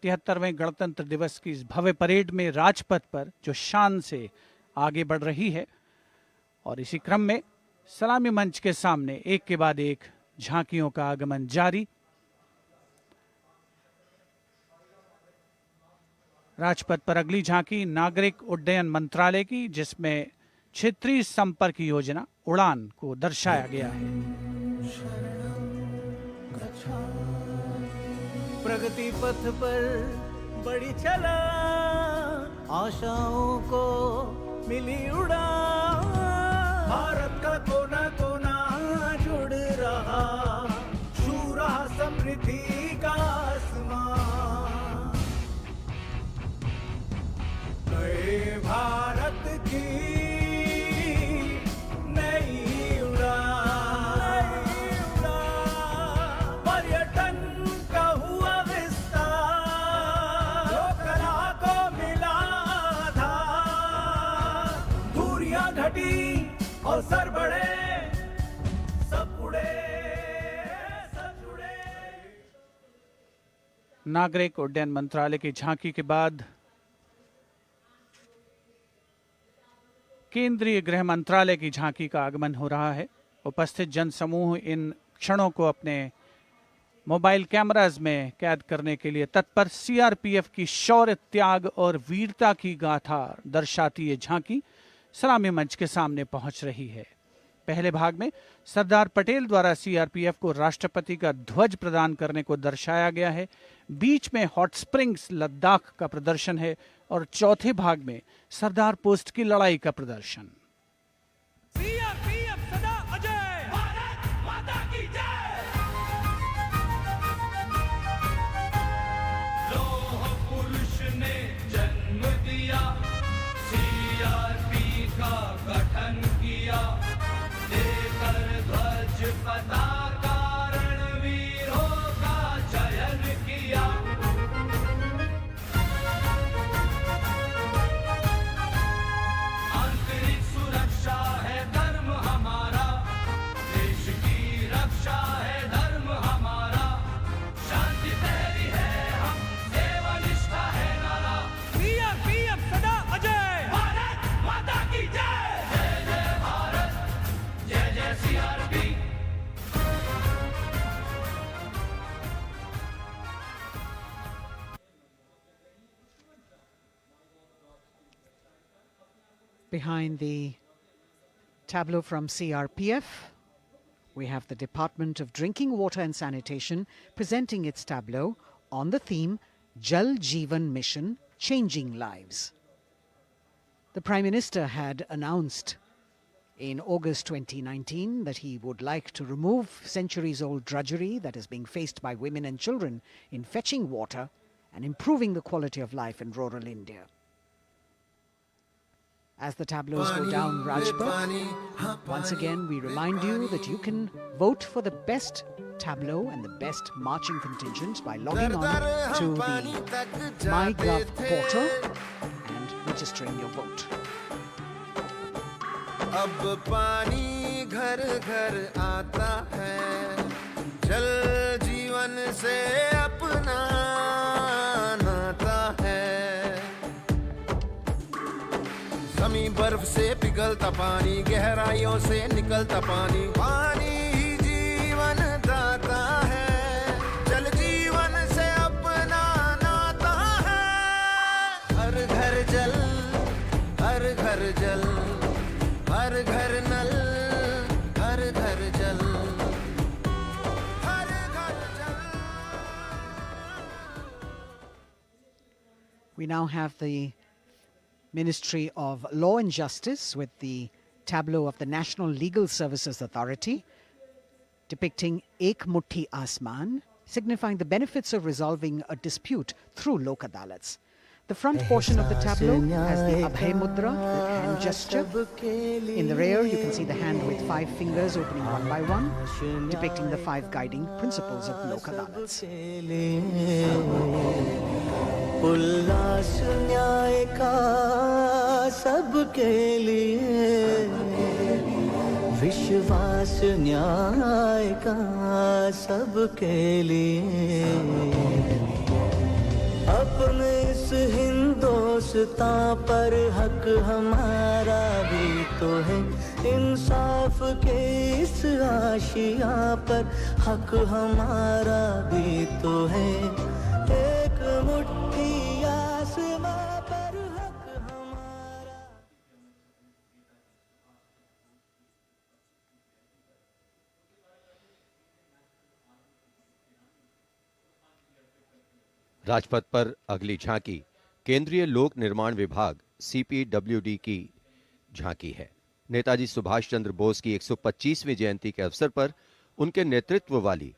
Speaker 1: 73वें गणतंत्र दिवस की इस भव्य परेड में राजपथ पर जो शान से आगे बढ़ रही है। और इसी क्रम में सलामी मंच के सामने एक के बाद एक झांकियों का आगमन जारी। राजपथ पर अगली झांकी नागरिक उड्डयन मंत्रालय की, जिसमें क्षेत्रीय संपर्क योजना उड़ान को दर्शाया गया है।
Speaker 9: प्रगति पथ पर बड़ी चला, आशाओं को मिली उड़ान, भारत का कोना कोना जुड़ रहा, छू रहा समृद्धि का आसमान, नए भारत की नई उड़ान, पर्यटन का हुआ विस्तार, लोकला को मिला आधार, दूरियां घटी और सर बढ़े, सब उड़े सब जुड़े।
Speaker 1: नागरिक उड्डयन मंत्रालय की झांकी के बाद केंद्रीय गृह मंत्रालय की झांकी का आगमन हो रहा है। उपस्थित जनसमूह इन क्षणों को अपने मोबाइल कैमराज में कैद करने के लिए तत्पर। सीआरपीएफ की शौर्य, त्याग और वीरता की गाथा दर्शाती ये झांकी सलामी मंच के सामने पहुंच रही है। पहले भाग में सरदार पटेल द्वारा सीआरपीएफ को राष्ट्रपति का ध्वज प्रदान करने को दर्शाया गया है। बीच में हॉट स्प्रिंग्स लद्दाख का प्रदर्शन है और चौथे भाग में सरदार पोस्ट की लड़ाई का प्रदर्शन।
Speaker 6: सीआरपीएफ सदा अजय, भारत माता की जय।
Speaker 15: लौह पुरुष ने जन्म दिया, सीआरपी का गठन किया, देकर ध्वज पताका रणवीरों का चयन किया। आंतरिक सुरक्षा है धर्म हमारा, देश की रक्षा है धर्म हमारा, शांति प्यारी है हम, सेवा निष्ठा है नारा।
Speaker 6: सीआरपीएफ सदा अजय,
Speaker 15: भारत माता की जय। जय जय भारत, जय जय CRP.
Speaker 3: Behind the tableau from CRPF, we have the Department of Drinking Water and Sanitation presenting its tableau on the theme Jal Jeevan Mission, Changing Lives. The Prime Minister had announced in August 2019 that he would like to remove centuries-old drudgery that is being faced by women and children in fetching water and improving the quality of life in rural India. As the tableaus go down Rajpath, once again we remind you that you can vote for the best tableau and the best marching contingent by logging on to the MyGov portal and registering your vote.
Speaker 10: अब पानी घर घर आता है, जल जीवन से अपना नाता है। जमीन बर्फ से पिघलता पानी, गहराइयों से निकलता पानी, पानी ही जीवन दाता है, जल जीवन से अपना नाता है। हर घर जल, हर घर जल, हर घर नल, हर घर जल, हर घर जल।
Speaker 3: We now have the Ministry of Law and Justice with the tableau of the National Legal Services Authority depicting Ek Mutti Asman, signifying the benefits of resolving a dispute through Lok Adalats. The front portion of the tableau has the Abhay Mudra, the hand gesture. In the rear, you can see the hand with 5 fingers opening one by one, depicting the 5 guiding principles of Lok Adalats.
Speaker 9: उल्लास न्याय का सबके लिए, विश्वास न्याय का सबके लिए, अपने इस हिंदुस्तां पर हक हमारा भी तो है, इंसाफ के इस आशिया पर हक हमारा भी तो है। एक मुट्ठी आसमां
Speaker 5: राजपथ पर अगली झांकी केंद्रीय लोक निर्माण विभाग CPWD की झांकी है। नेताजी सुभाष चंद्र बोस की 125वीं जयंती के अवसर पर उनके नेतृत्व वाली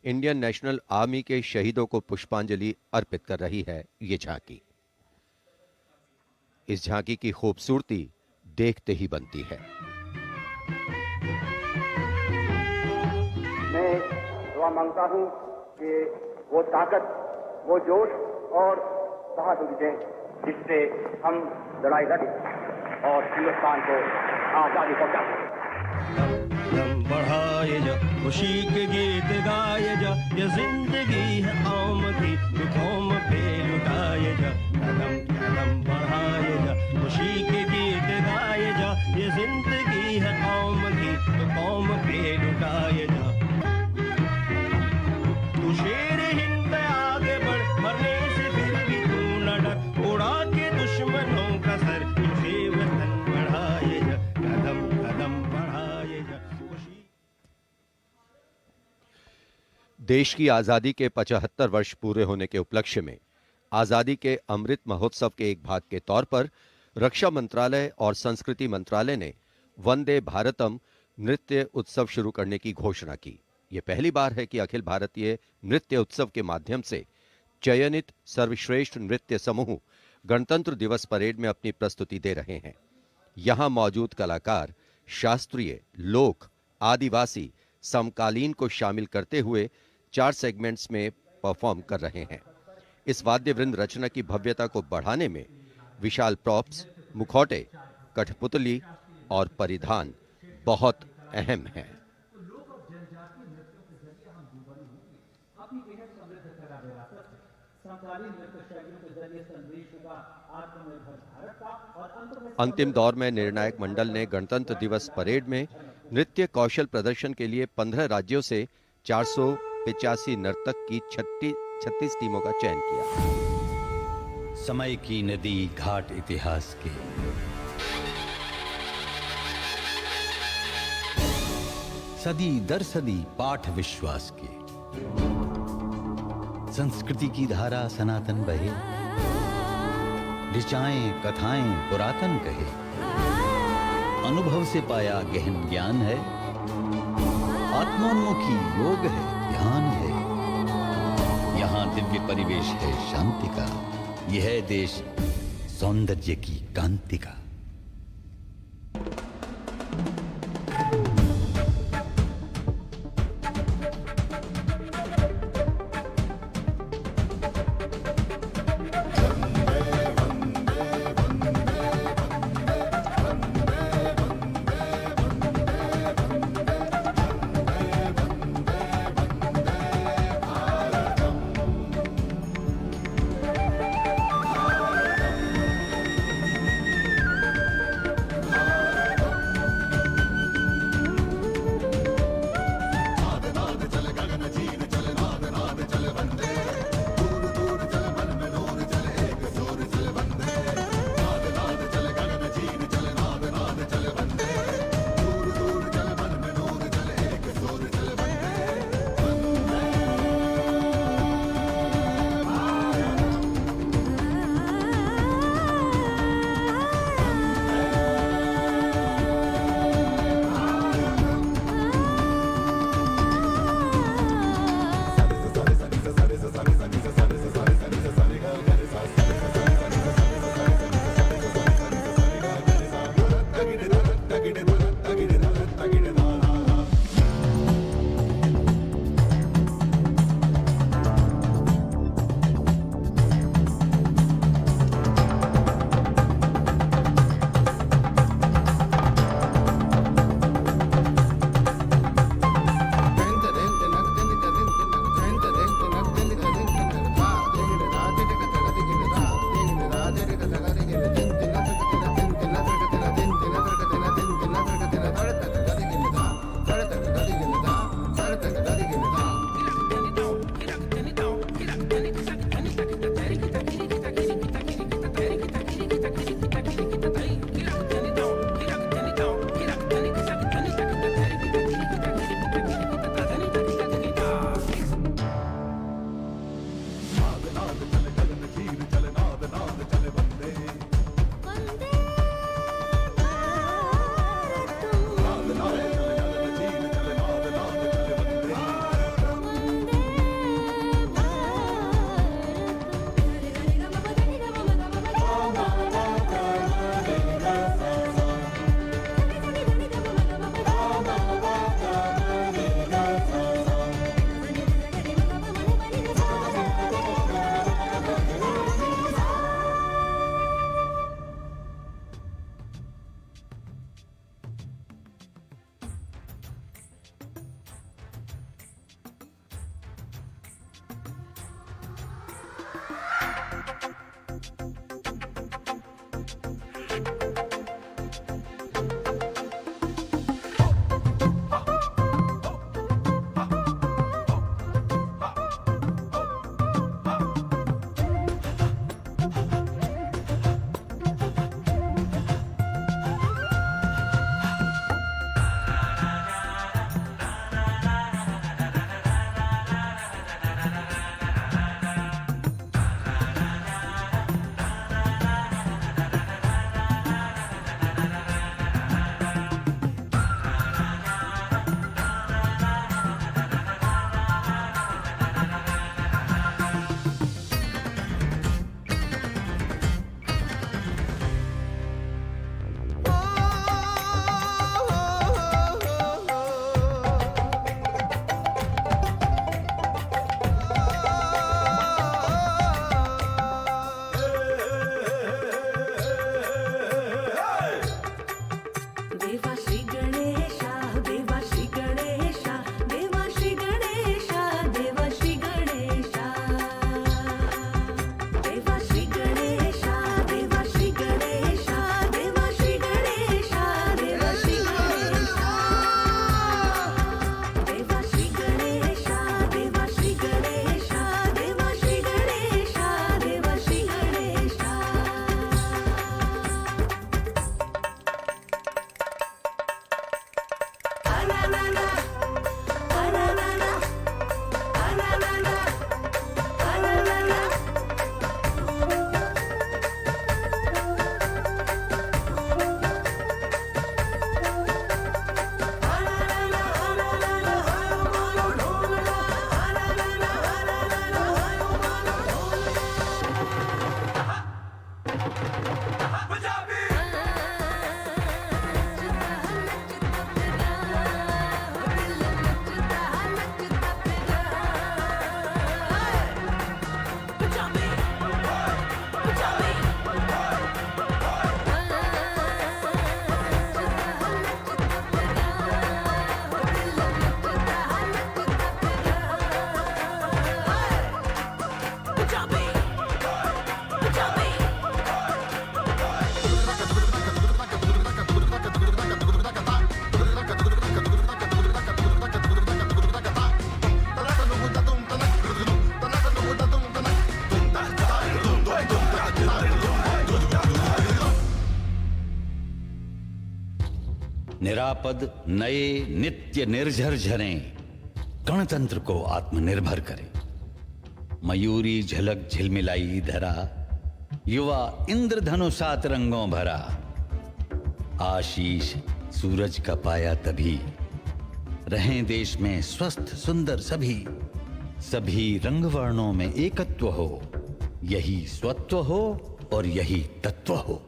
Speaker 5: इंडियन नेशनल आर्मी के शहीदों को पुष्पांजलि अर्पित कर रही है ये झांकी। इस झांकी की खूबसूरती देखते ही बनती है।
Speaker 13: मैं दुआ मांगता हूं कि वो ताकत, वो जोश और बहादुरी दें जिससे हम लड़ाई लड़ें और हिंदुस्तान को आजादी पहुंचा सकें।
Speaker 16: कदम बढ़ाए जा, खुशी के गीत गाए जा, ये जिंदगी है कौम की, तू कौम पे लुटाए जा। कदम कदम बढ़ाए जा, खुशी के गीत गाए जा, ये जिंदगी है कौम की, तू कौम पे लुटाए जा। तू शेर हिंद आगे बढ़, मरने से फिर भी तू न डर, उड़ा के दुश्मनों का सर, तुझे वतन बढ़ाए जा। कदम कदम बढ़ाए जा।
Speaker 5: देश की आजादी के 75 वर्ष पूरे होने के उपलक्ष्य में आजादी के अमृत महोत्सव के एक भाग के तौर पर रक्षा मंत्रालय और संस्कृति मंत्रालय ने वंदे भारतम नृत्य उत्सव शुरू करने की घोषणा की। यह पहली बार है कि अखिल भारतीय नृत्य उत्सव के माध्यम से चयनित सर्वश्रेष्ठ नृत्य समूह गणतंत्र दिवस परेड में अपनी प्रस्तुति दे रहे हैं। यहां मौजूद कलाकार शास्त्रीय, लोक, आदिवासी, समकालीन को शामिल करते हुए 4 सेगमेंट्स में परफॉर्म कर रहे हैं। इस वाद्य वृंद रचना की भव्यता को बढ़ाने में विशाल प्रॉप्स, मुखौटे, कठपुतली और परिधान बहुत अहम हैं। अंतिम दौर में निर्णायक मंडल ने गणतंत्र दिवस परेड में नृत्य कौशल प्रदर्शन के लिए 15 राज्यों से 485 नर्तक की 36 टीमों का चयन किया।
Speaker 9: समय की नदी घाट इतिहास के, सदी दर सदी पाठ विश्वास के, संस्कृति की धारा सनातन बहे, ऋचाएं कथाएं पुरातन कहे, अनुभव से पाया गहन ज्ञान है, आत्मोन्मुखी योग है, ध्यान है, यहाँ दिव्य परिवेश है शांति का, यह है देश सौंदर्य की कांति का।
Speaker 17: निरापद नए नित्य निर्झर झरें गणतंत्र को आत्मनिर्भर करें। मयूरी झलक झिलमिलाई धरा, युवा इंद्रधनुषात रंगों भरा। आशीष सूरज का पाया तभी, रहें देश में स्वस्थ सुंदर सभी। सभी रंग वर्णों में एकत्व हो, यही स्वत्व हो और यही तत्व हो।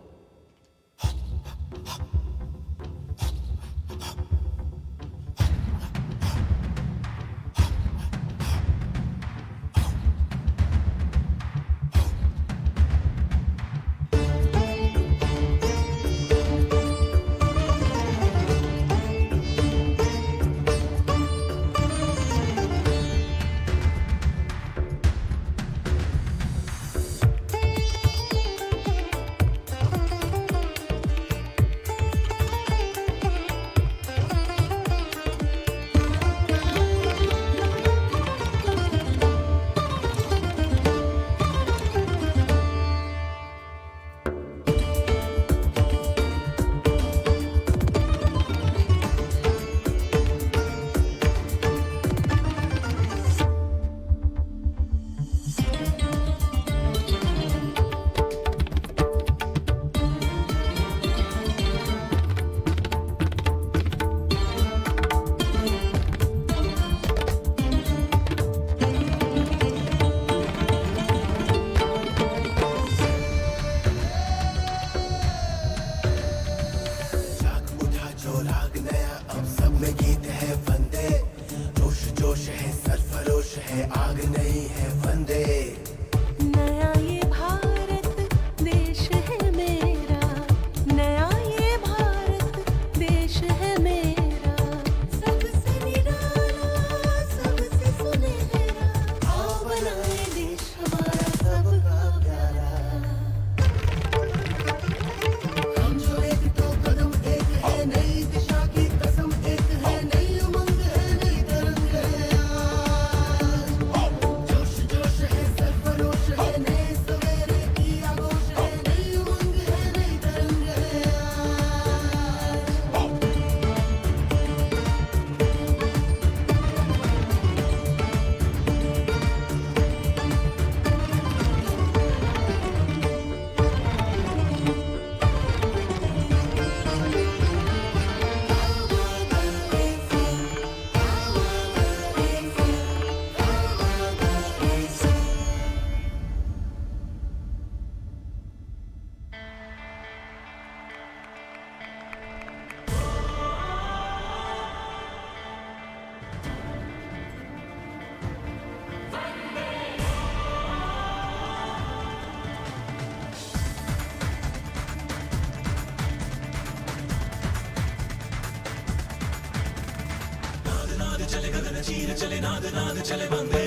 Speaker 12: चले गगन चीर चले नाद नाद चले बंदे,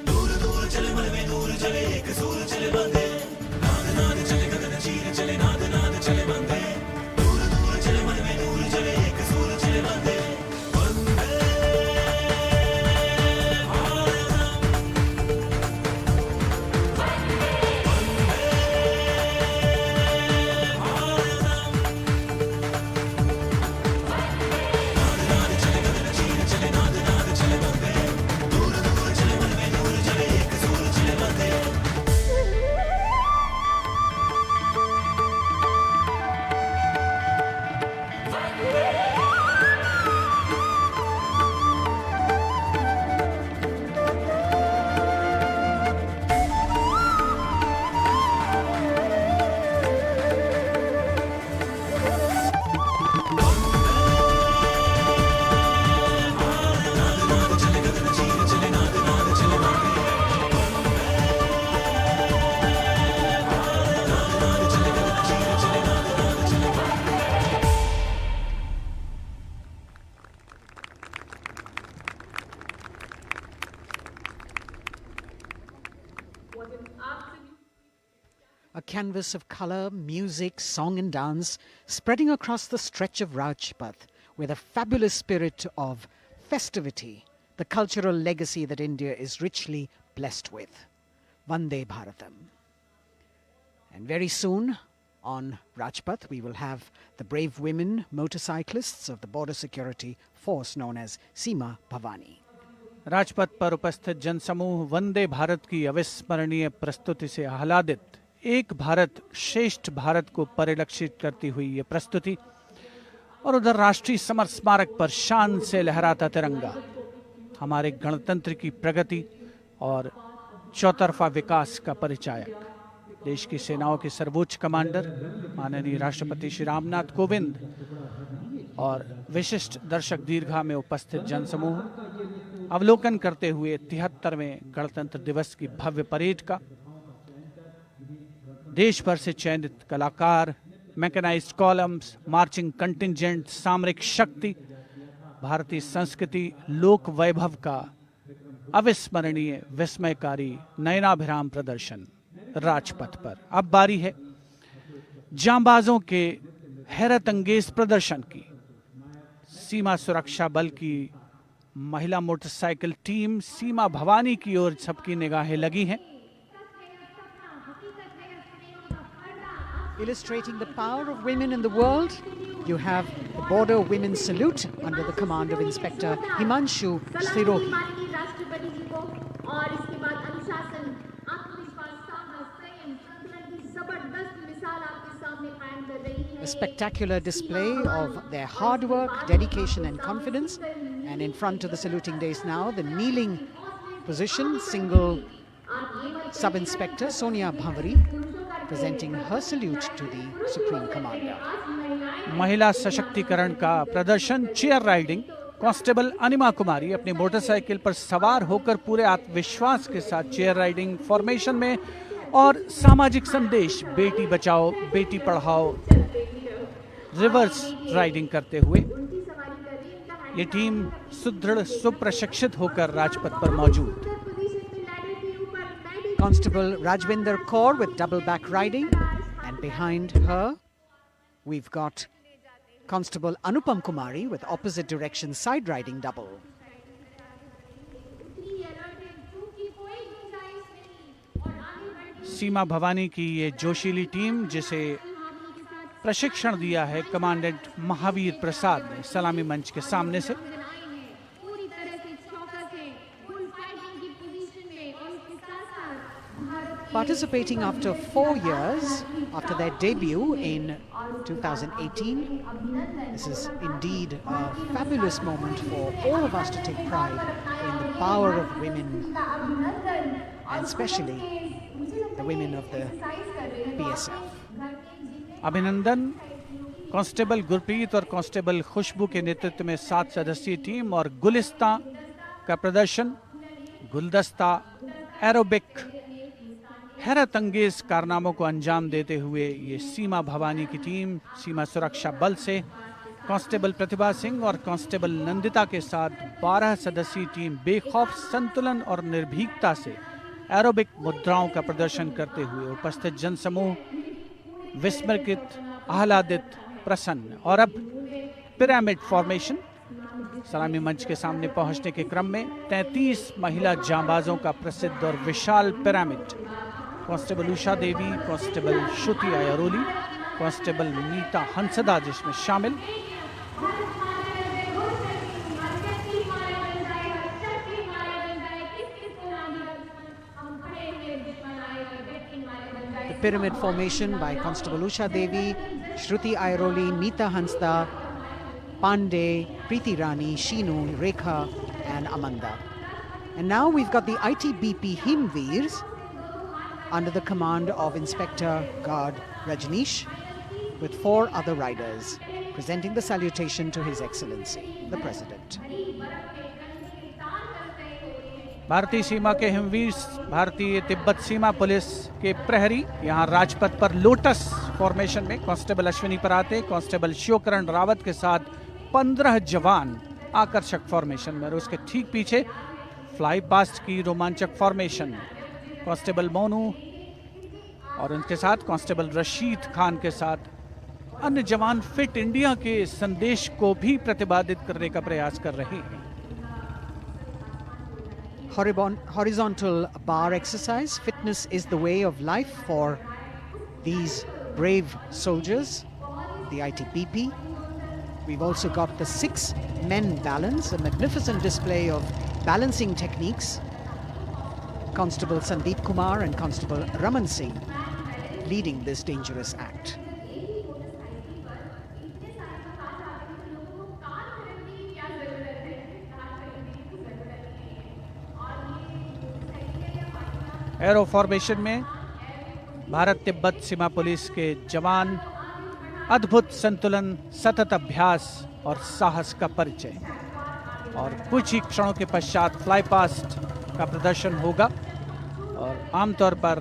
Speaker 12: दूर दूर चले मन में नूर चले एक सूर चले बंदे। नाद नाद चले गगन चीर चले नाद नाद चले बंदे, दूर दूर चले मन में नूर चले एक सूर चले बंदे।
Speaker 3: A canvas of colour, music, song and dance spreading across the stretch of Rajpath with a fabulous spirit of festivity, the cultural legacy that India is richly blessed with. Vande Bharatam. And very soon, On Rajpath, we will have the brave women motorcyclists of the border security force known as Seema Bhavani.
Speaker 1: Rajpath पर उपस्थित जनसमूह वंदे भारत की अविस्मरणीय प्रस्तुति से आह्लादित। एक भारत श्रेष्ठ भारत को परिलक्षित करती हुई ये प्रस्तुति, और उधर राष्ट्रीय समर स्मारक पर शान से लहराता तिरंगा हमारे गणतंत्र की प्रगति और चौतरफा विकास का परिचायक। देश की सेनाओं के सर्वोच्च कमांडर माननीय राष्ट्रपति श्री रामनाथ कोविंद और विशिष्ट दर्शक दीर्घा में उपस्थित जनसमूह अवलोकन करते हुए 73वें गणतंत्र दिवस की भव्य परेड का। देश भर से चयनित कलाकार, मैकेनाइज्ड कॉलम्स, मार्चिंग कंटिंजेंट, सामरिक शक्ति, भारतीय संस्कृति, लोक वैभव का अविस्मरणीय विस्मयकारी नयनाभिराम प्रदर्शन राजपथ पर। अब बारी है जांबाजों के हैरत अंगेज प्रदर्शन की। सीमा सुरक्षा बल की महिला मोटरसाइकिल टीम सीमा भवानी की ओर सबकी निगाहें लगी हैं।
Speaker 3: Illustrating the power of women in the world, you have the Border Women's Salute under the command of Inspector Himanshu Sirohi. A spectacular display of their hard work, dedication and confidence. And in front of the saluting days now, the kneeling position, single Sub-Inspector Sonia Bhavari presenting her salute to the Supreme Commander.
Speaker 1: महिला सशक्तिकरण का प्रदर्शन chair riding. Constable अनिमा कुमारी अपनी motorcycle पर सवार होकर पूरे आत्मविश्वास के साथ चेयर राइडिंग फॉर्मेशन में और सामाजिक संदेश बेटी बचाओ बेटी पढ़ाओ रिवर्स राइडिंग करते हुए ये टीम सुदृढ़ सुप्रशिक्षित होकर राजपथ पर मौजूद।
Speaker 3: Constable Rajvinder Kaur with double back riding, and behind her we've got Constable Anupam Kumari with opposite direction side riding double.
Speaker 1: सीमा भवानी की ये जोशीली टीम जिसे प्रशिक्षण दिया है कमांडेंट महावीर प्रसाद ने सलामी मंच के सामने से।
Speaker 3: Participating after 4 years after their debut in 2018, this is indeed a fabulous moment for all of us to take pride in the power of women, and especially the women of the BSF.
Speaker 1: अभिनंदन। Constable Gurpreet और constable खुशबू के नेतृत्व में 7 सदस्यीय team और गुलिस्ता का प्रदर्शन, गुलदस्ता, एरोबिक, हैरत अंगेज कारनामों को अंजाम देते हुए ये सीमा भवानी की टीम सीमा सुरक्षा बल से कांस्टेबल प्रतिभा सिंह और कांस्टेबल नंदिता के साथ 12 सदस्यीय टीम बेखौफ संतुलन और निर्भीकता से एरोबिक मुद्राओं का प्रदर्शन करते हुए उपस्थित जनसमूह विस्मृत, आह्लादित, प्रसन्न। और अब पिरामिड फॉर्मेशन। सलामी मंच के सामने पहुंचने के क्रम में 33 महिला जांबाजों का प्रसिद्ध और विशाल पिरामिड कांस्टेबल उषा देवी, कांस्टेबल श्रुति आयरोली, कांस्टेबल नीता हंसदा जिसमें शामिल।
Speaker 3: The pyramid formation by Constable Usha Devi, Shruti Airoli, Neeta Hansda, Pandey, Preeti Rani, Sheenu, Rekha and Amanda. And now we've got the ITBP Himveers under the command of Inspector Guard Rajneesh with 4 other riders presenting the salutation to His Excellency, the President.
Speaker 1: भारतीय सीमा के हिमवीर, भारतीय तिब्बत सीमा police के प्रहरी यहाँ राजपथ पर lotus formation में constable Ashwini पराते, constable Shivkaran Rawat के साथ 15 जवान आकर्षक फॉर्मेशन में, और उसके ठीक पीछे फ्लाई पास्ट की रोमांचक फॉर्मेशन कांस्टेबल मोनू और उनके साथ कांस्टेबल रशीद खान के साथ अन्य जवान फिट इंडिया के संदेश को भी प्रतिपादित करने का प्रयास कर रहे हैं।
Speaker 3: Horizontal bar exercise. Fitness is the way of life for these brave soldiers, the ITBP. We've also got the 6-men balance, a magnificent display of balancing techniques. Constable Sandeep Kumar and Constable Raman Singh leading this dangerous act.
Speaker 1: Arrow formation में भारत तिब्बत सीमा police के जवान अद्भुत संतुलन, सतत अभ्यास और साहस का परिचय। और कुछ ही क्षणों के पश्चात फ्लाई पास्ट का प्रदर्शन होगा। और आमतौर पर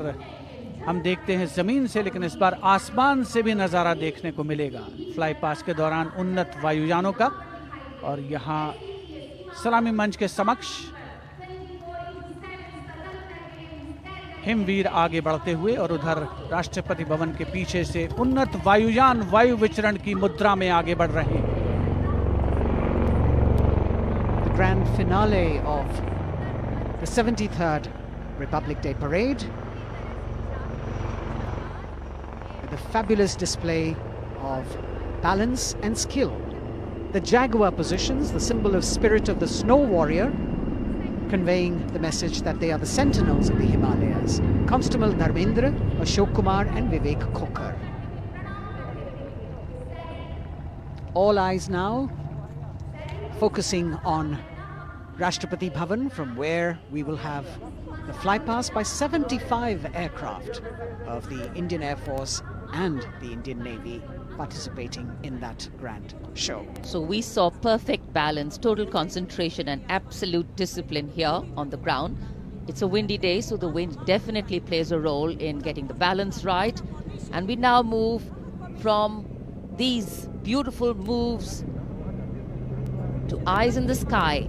Speaker 1: हम देखते हैं जमीन से, लेकिन इस बार आसमान से भी नज़ारा देखने को मिलेगा फ्लाई पास्ट के दौरान उन्नत वायुयानों का। और यहाँ सलामी मंच के समक्ष हिमवीर आगे बढ़ते हुए और उधर राष्ट्रपति भवन के पीछे से उन्नत वायुयान वायु विचरण की मुद्रा में आगे बढ़ रहे हैं।
Speaker 3: The grand finale of the 73rd Republic Day Parade with a fabulous display of balance and skill. The Jaguar positions, the symbol of spirit of the snow warrior, conveying the message that they are the sentinels of the Himalayas. Constable Dharmendra, Ashok Kumar and Vivek Khokar. All eyes now focusing on Rashtrapati Bhavan, from where we will have the flypast by 75 aircraft of the Indian Air Force and the Indian Navy participating in that grand show.
Speaker 4: So we saw perfect balance, total concentration and absolute discipline here on the ground. It's a windy day, so the wind definitely plays a role in getting the balance right. And we now move from these beautiful moves to eyes in the sky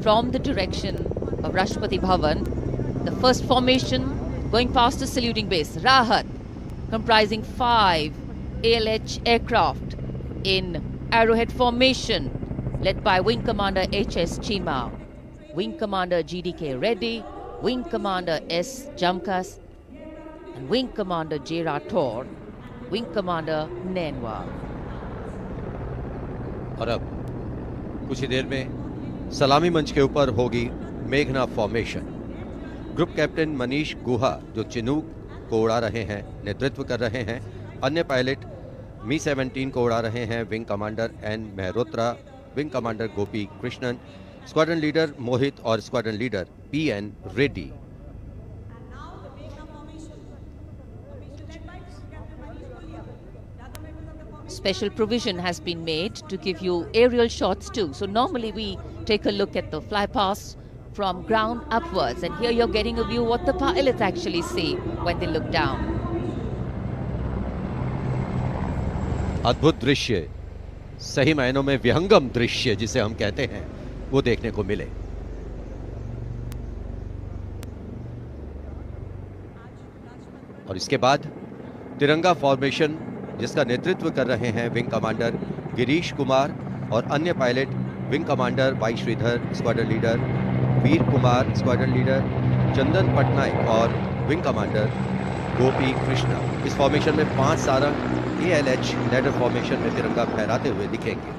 Speaker 4: from the direction of Rashtrapati Bhavan. The first formation going past the saluting base, Rahat, comprising 5 ALH aircraft in arrowhead formation, led by Wing Commander H.S. Chima, Wing Commander G.D.K. Reddy, Wing Commander S. Jamkas, and Wing Commander J. Rathore, Wing Commander Nenwa.
Speaker 5: और अब कुछ ही देर में सलामी मंच के ऊपर होगी मेघना फॉर्मेशन। ग्रुप कैप्टन मनीष गुहा, जो चिनूक को उड़ा रहे हैं, नेतृत्व कर रहे हैं। अन्य पायलट मी-17 को उड़ा रहे हैं wing commander N Mehrotra, wing commander Gopi Krishnan, squadron leader Mohit और squadron leader P N. Reddy.
Speaker 4: Special provision has been made to give you aerial shots too. So normally we take a look at the flypast from ground upwards, and here you're getting a view what the pilots actually see when they look down.
Speaker 5: अद्भुत दृश्य, सही मायनों में विहंगम दृश्य जिसे हम कहते हैं, वो देखने को मिले। और इसके बाद तिरंगा फॉर्मेशन, जिसका नेतृत्व कर रहे हैं विंग कमांडर गिरीश कुमार और अन्य pilot wing commander Y Sridhar, squadron leader Veer Kumar, squadron leader Chandan Patnaik और विंग कमांडर गोपी कृष्णा। इस फॉर्मेशन में 5 सारंग ALH लैडर फॉर्मेशन में तिरंगा फहराते हुए दिखेंगे।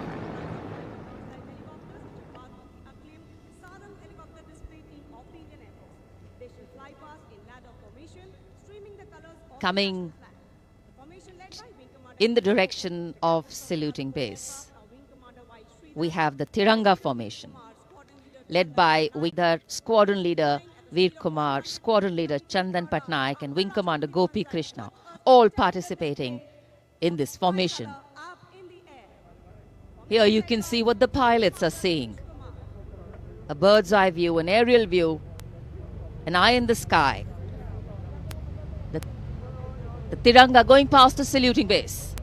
Speaker 4: Coming in the direction of saluting base, we have the Tiranga formation, led by Wing Squadron Leader Veer Kumar, Squadron Leader Chandan Patnaik and Wing Commander Gopi Krishna, all participating in this formation. Here you can see what the pilots are seeing. A bird's eye view, an aerial view, an eye in the sky. The Tiranga going past the saluting base.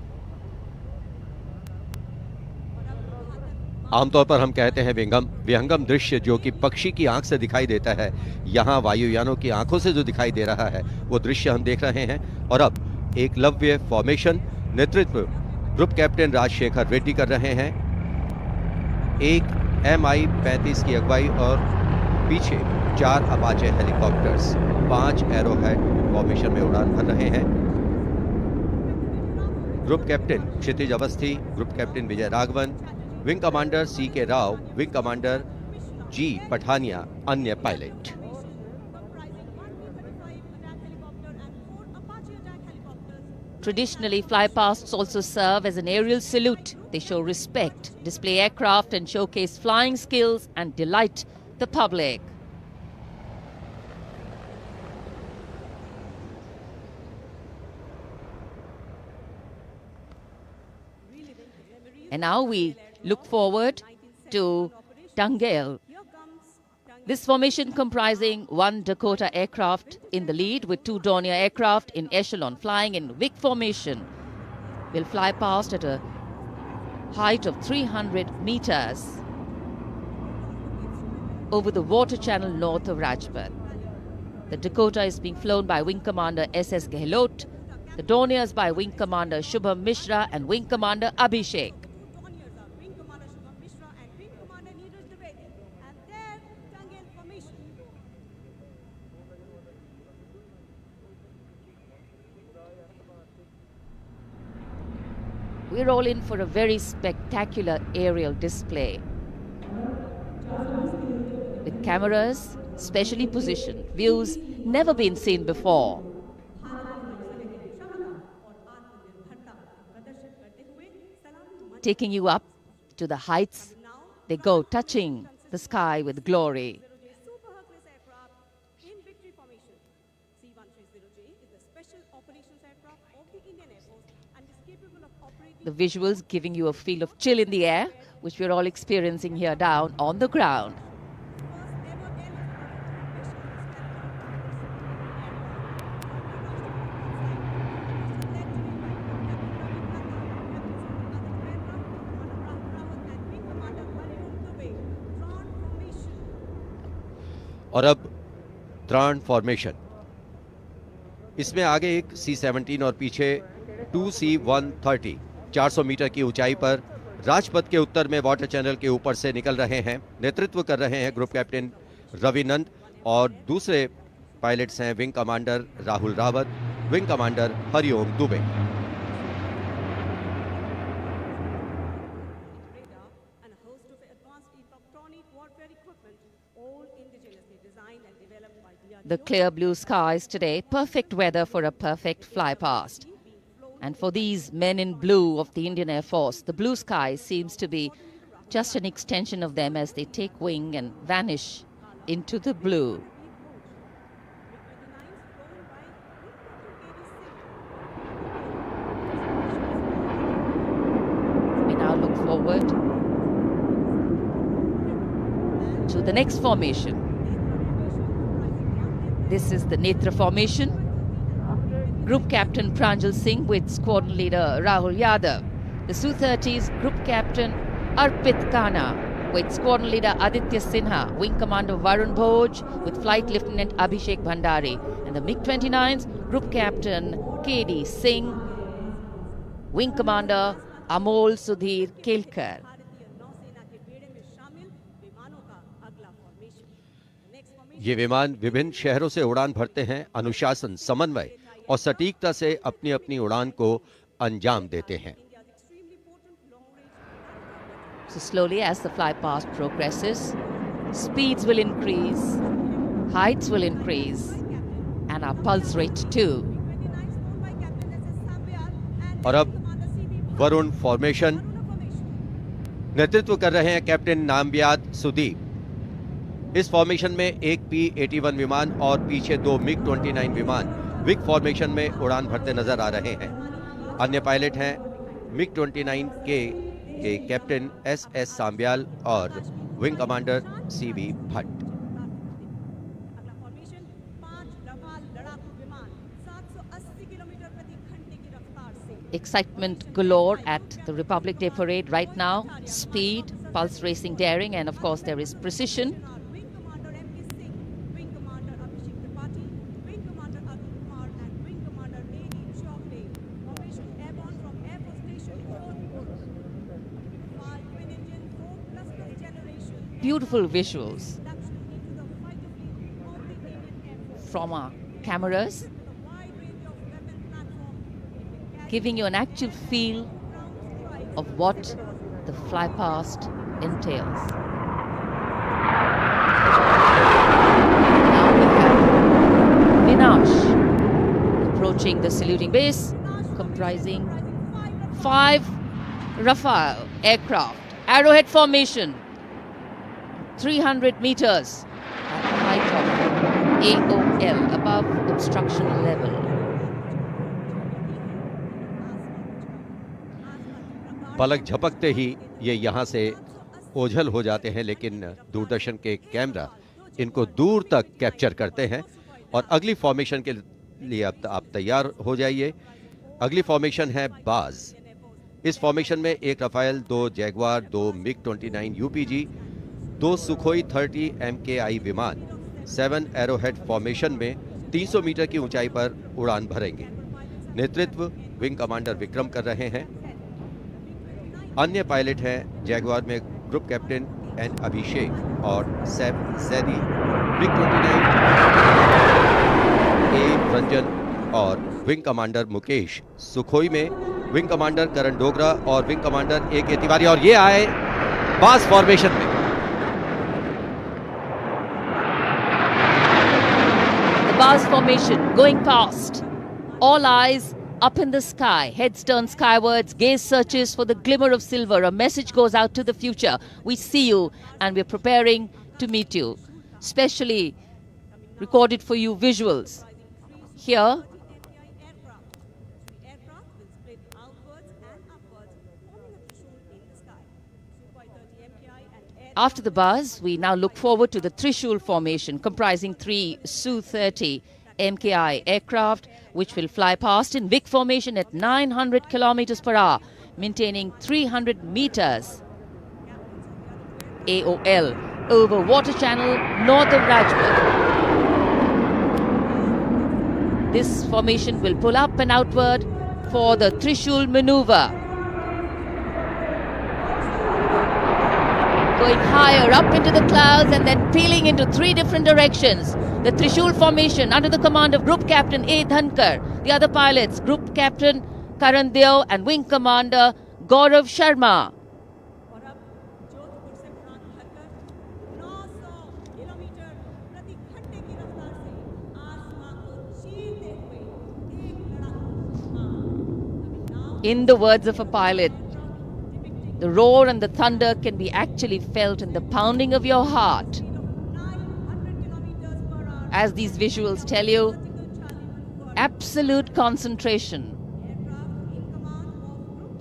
Speaker 5: आमतौर पर हम कहते हैं विहंगम दृश्य, जो कि पक्षी की आंख से दिखाई देता है। यहाँ वायुयानों की आंखों से जो दिखाई दे रहा है, वो दृश्य हम देख रहे हैं। और अब एकलव्य फॉर्मेशन, नेतृत्व ग्रुप कैप्टन राजशेखर रेड्डी कर रहे हैं। एक MI-35 की अगुवाई और पीछे 4 अपाचे हेलीकॉप्टर्स 5 एरोहेड फॉर्मेशन में उड़ान भर रहे हैं। Group captain Kshitij Awasthi, group captain Vijay Raghavan, wing commander CK Rao, wing commander G Pathania, अन्य pilot.
Speaker 4: Traditionally, flypasts also serve as an aerial salute. They show respect, display aircraft and showcase flying skills and delight the public. And now we look forward to Tangale. This formation comprising one Dakota aircraft in the lead with two Dornier aircraft in echelon flying in WIC formation will fly past at a height of 300 meters over the water channel north of Rajpath. The Dakota is being flown by Wing Commander SS Gehlot, the Dorniers by Wing Commander Shubham Mishra and Wing Commander Abhishek. We're all in for a very spectacular aerial display with cameras specially positioned, views never been seen before. Taking you up to the heights, they go, touching the sky with glory. The visuals giving you a feel of chill in the air, which we're all experiencing here down on the ground.
Speaker 5: और अब त्राण formation. इसमें आगे एक C-17 और पीछे 2 C-130 400 metre की ऊंचाई पर राजपथ के उत्तर में वाटर चैनल के ऊपर से निकल रहे हैं। नेतृत्व कर रहे हैं ग्रुप कैप्टन रवि नंद और दूसरे पायलट्स हैं wing commander Rahul Rawat, wing commander Hariom Dubey.
Speaker 4: The clear blue skies today, perfect weather for a perfect fly past. And for these men in blue of the Indian Air Force, the blue sky seems to be just an extension of them as they take wing and vanish into the blue. We now look forward to the next formation. This is the Netra formation. Group Captain Pranjal Singh with Squadron Leader Rahul Yadav. The Su-30's Group Captain Arpit Khanna with Squadron Leader Aditya Sinha. Wing Commander Varun Bhoj with Flight Lieutenant Abhishek Bhandari. And the MiG-29's Group Captain KD Singh. Wing Commander Amol Sudhir Kelkar.
Speaker 5: ये विमान विभिन्न शहरों से उड़ान भरते हैं, अनुशासन, समन्वय और सटीकता से अपनी अपनी उड़ान को अंजाम देते हैं।
Speaker 4: So slowly as the fly past progresses, speeds will increase, heights will increase, and our pulse rate too.
Speaker 5: और अब वरुण फॉर्मेशन। नेतृत्व कर रहे हैं कैप्टन नामबियाद सुदीप। इस फॉर्मेशन में एक P-81 विमान और पीछे दो MiG-29 विमान विक फॉर्मेशन में उड़ान भरते नजर आ रहे हैं। अन्य पायलट हैं MiG-29 के कैप्टन SS सांब्याल और wing commander CV Bhatt.
Speaker 4: Excitement galore at the Republic Day Parade right now. Speed, pulse racing, daring, and of course there is precision. Beautiful visuals from our cameras, giving you an actual feel of what the fly past entails. Now we have Vinash approaching the saluting base, comprising 5 Rafale aircraft, arrowhead formation, 300 meters at the height of AOL, above obstruction level.
Speaker 5: पलक झपकते ही ये यहाँ से ओझल हो जाते हैं, लेकिन दूरदर्शन के कैमरा इनको दूर तक कैप्चर करते हैं। और अगली फॉर्मेशन के लिए अब आप तैयार हो जाइए। अगली फॉर्मेशन है बाज। इस फॉर्मेशन में 1 Rafale, 2 Jaguar, 2 MiG-29 UPG, 2 Sukhoi 30 MKI विमान 7 एरोहेड फॉर्मेशन में 300 मीटर की ऊंचाई पर उड़ान भरेंगे। नेतृत्व विंग कमांडर विक्रम कर रहे हैं। अन्य पायलट हैं जैगवार में ग्रुप कैप्टन एन अभिषेक और सैफ जैदी, MiG-29 ए रंजन और विंग कमांडर मुकेश, सुखोई में विंग कमांडर करण डोगरा और विंग कमांडर ए के तिवारी, और ये आए बास फॉर्मेशन में।
Speaker 4: The Baz formation going past. All eyes up in the sky, heads turned skywards, gaze searches for the glimmer of silver. A message goes out to the future. We see you and we're preparing to meet you. Specially recorded for you visuals. Here, after the Baz, we now look forward to the Trishul formation, comprising 3 Su-30 MKI aircraft, which will fly past in big formation at 900 kilometers per hour, maintaining 300 meters AOL over water channel north of Rajput. This formation will pull up and outward for the Trishul maneuver. Going higher up into the clouds and then peeling into 3 different directions. The Trishul formation under the command of Group Captain A. Dhankar. The other pilots, Group Captain Karan Deo and Wing Commander Gaurav Sharma. In the words of a pilot, the roar and the thunder can be actually felt in the pounding of your heart. As these visuals tell you, absolute concentration,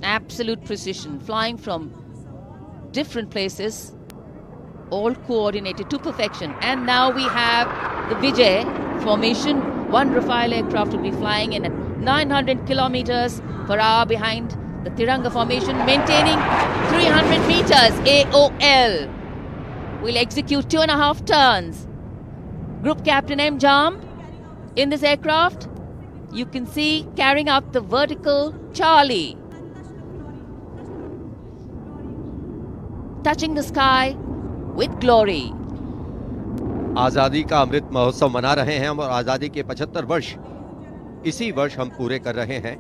Speaker 4: absolute precision, flying from different places, all coordinated to perfection. And now we have the Vijay formation. 1 Rafale aircraft will be flying in at 900 kilometers per hour behind the Tiranga formation, maintaining 300 meters AOL. We'll execute 2.5 turns. Group Captain M. Jam in this aircraft, you can see carrying out the vertical Charlie. Touching the sky with glory.
Speaker 5: आज़ादी का अमृत महोत्सव मना रहे हैं हम, और आज़ादी के 75 वर्ष इसी वर्ष हम पूरे कर रहे हैं।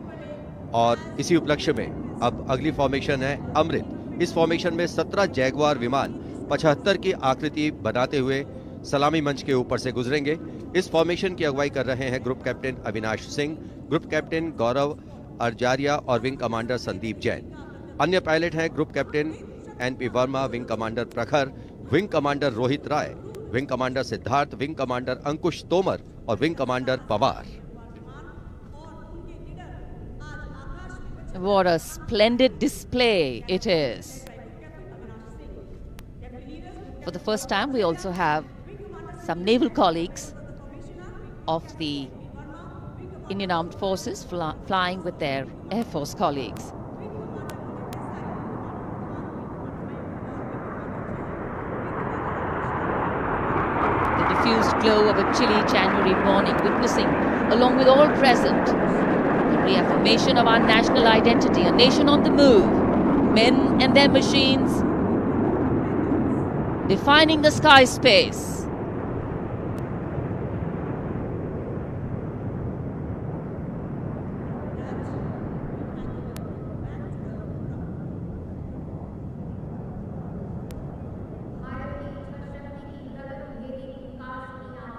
Speaker 5: और इसी उपलक्ष्य में अब अगली फॉर्मेशन है अमृत। इस फॉर्मेशन में 17 जैगवार विमान 75 की आकृति बनाते हुए सलामी मंच के ऊपर से गुजरेंगे। इस फॉर्मेशन की अगुवाई कर रहे हैं group captain Avinash Singh, group captain Gaurav Arjaria और विंग कमांडर संदीप जैन। अन्य पायलट हैं group captain N P Verma, wing commander Prakhar, wing commander Rohit Rai, wing commander Siddharth, wing commander Ankush Tomar और wing commander Pawar.
Speaker 4: What a splendid display it is. For the first time, we also have some naval colleagues of the Indian Armed Forces flying with their Air Force colleagues. The diffused glow of a chilly January morning, witnessing, along with all present, the reaffirmation of our national identity, a nation on the move, men and their machines, defining the sky space.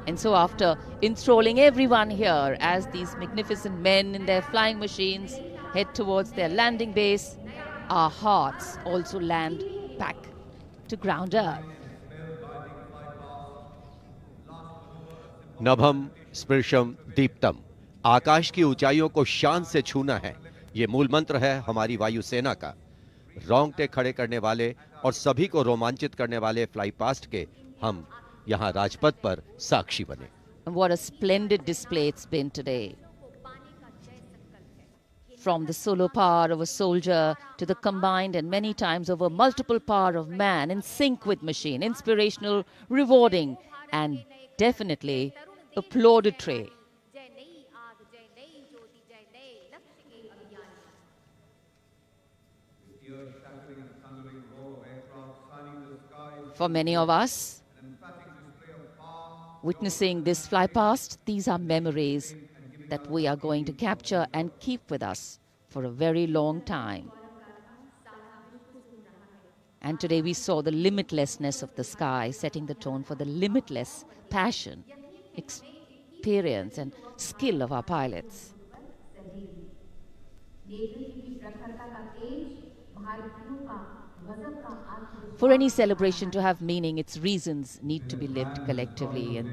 Speaker 4: And so after enthralling everyone here as these magnificent men in their flying machines head towards their landing base, our hearts also land back to ground earth.
Speaker 5: नभम स्पृशम Deeptam, आकाश की ऊंचाइयों को शान से छूना है, ये मूल मंत्र है हमारी वायुसेना का। रोंगटे खड़े करने वाले और सभी को रोमांचित करने वाले फ्लाई पास्ट के हम यहाँ राजपथ पर साक्षी बने।
Speaker 4: And what a splendid display it's been today. From the solo power of a soldier to the combined and many times over multiple power of man, in sync with machine, inspirational, rewarding, and definitely applaudatory. For many of us, witnessing this fly past, these are memories that we are going to capture and keep with us for a very long time. And today we saw the limitlessness of the sky, setting the tone for the limitless passion, experience and skill of our pilots. For any celebration to have meaning, its reasons need to be lived collectively, and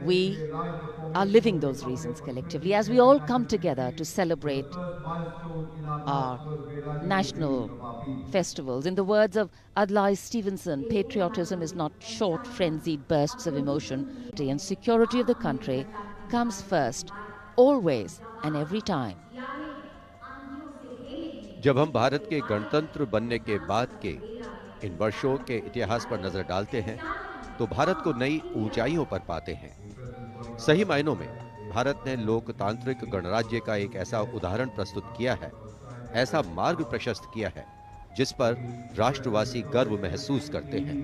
Speaker 4: we are living those reasons collectively as we all come together to celebrate our national festivals. In the words of Adlai Stevenson, patriotism is not short, frenzied bursts of emotion, and security of the country comes first, always and every time.
Speaker 5: जब हम भारत के गणतंत्र बनने के बाद के इन वर्षों के इतिहास पर नजर डालते हैं तो भारत को नई ऊंचाइयों पर पाते हैं। सही मायनों में भारत ने लोकतांत्रिक गणराज्य का एक ऐसा उदाहरण प्रस्तुत किया है, ऐसा मार्ग प्रशस्त किया है जिस पर राष्ट्रवासी गर्व महसूस करते हैं।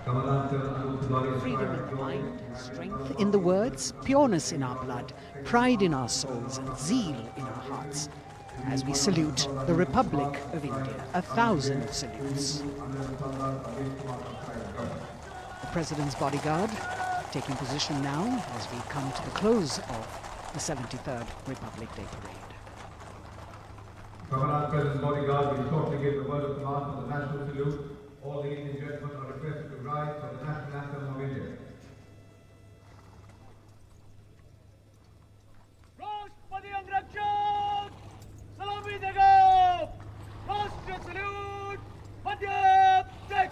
Speaker 3: Freedom in the mind, strength in the words, pureness in our blood, pride in our souls, and zeal in our hearts. As we salute the Republic of India, 1,000 salutes. The President's bodyguard taking position now as we come to the close of the 73rd Republic Day Parade.
Speaker 8: Commander President's bodyguard will shortly give the word of command for the national salute. All ladies and gentlemen are requested to rise for the national anthem of India.
Speaker 6: राष्ट्रपति अंगरक्षक सलामी देगा। राष्ट्रीय salute मध्य चेक।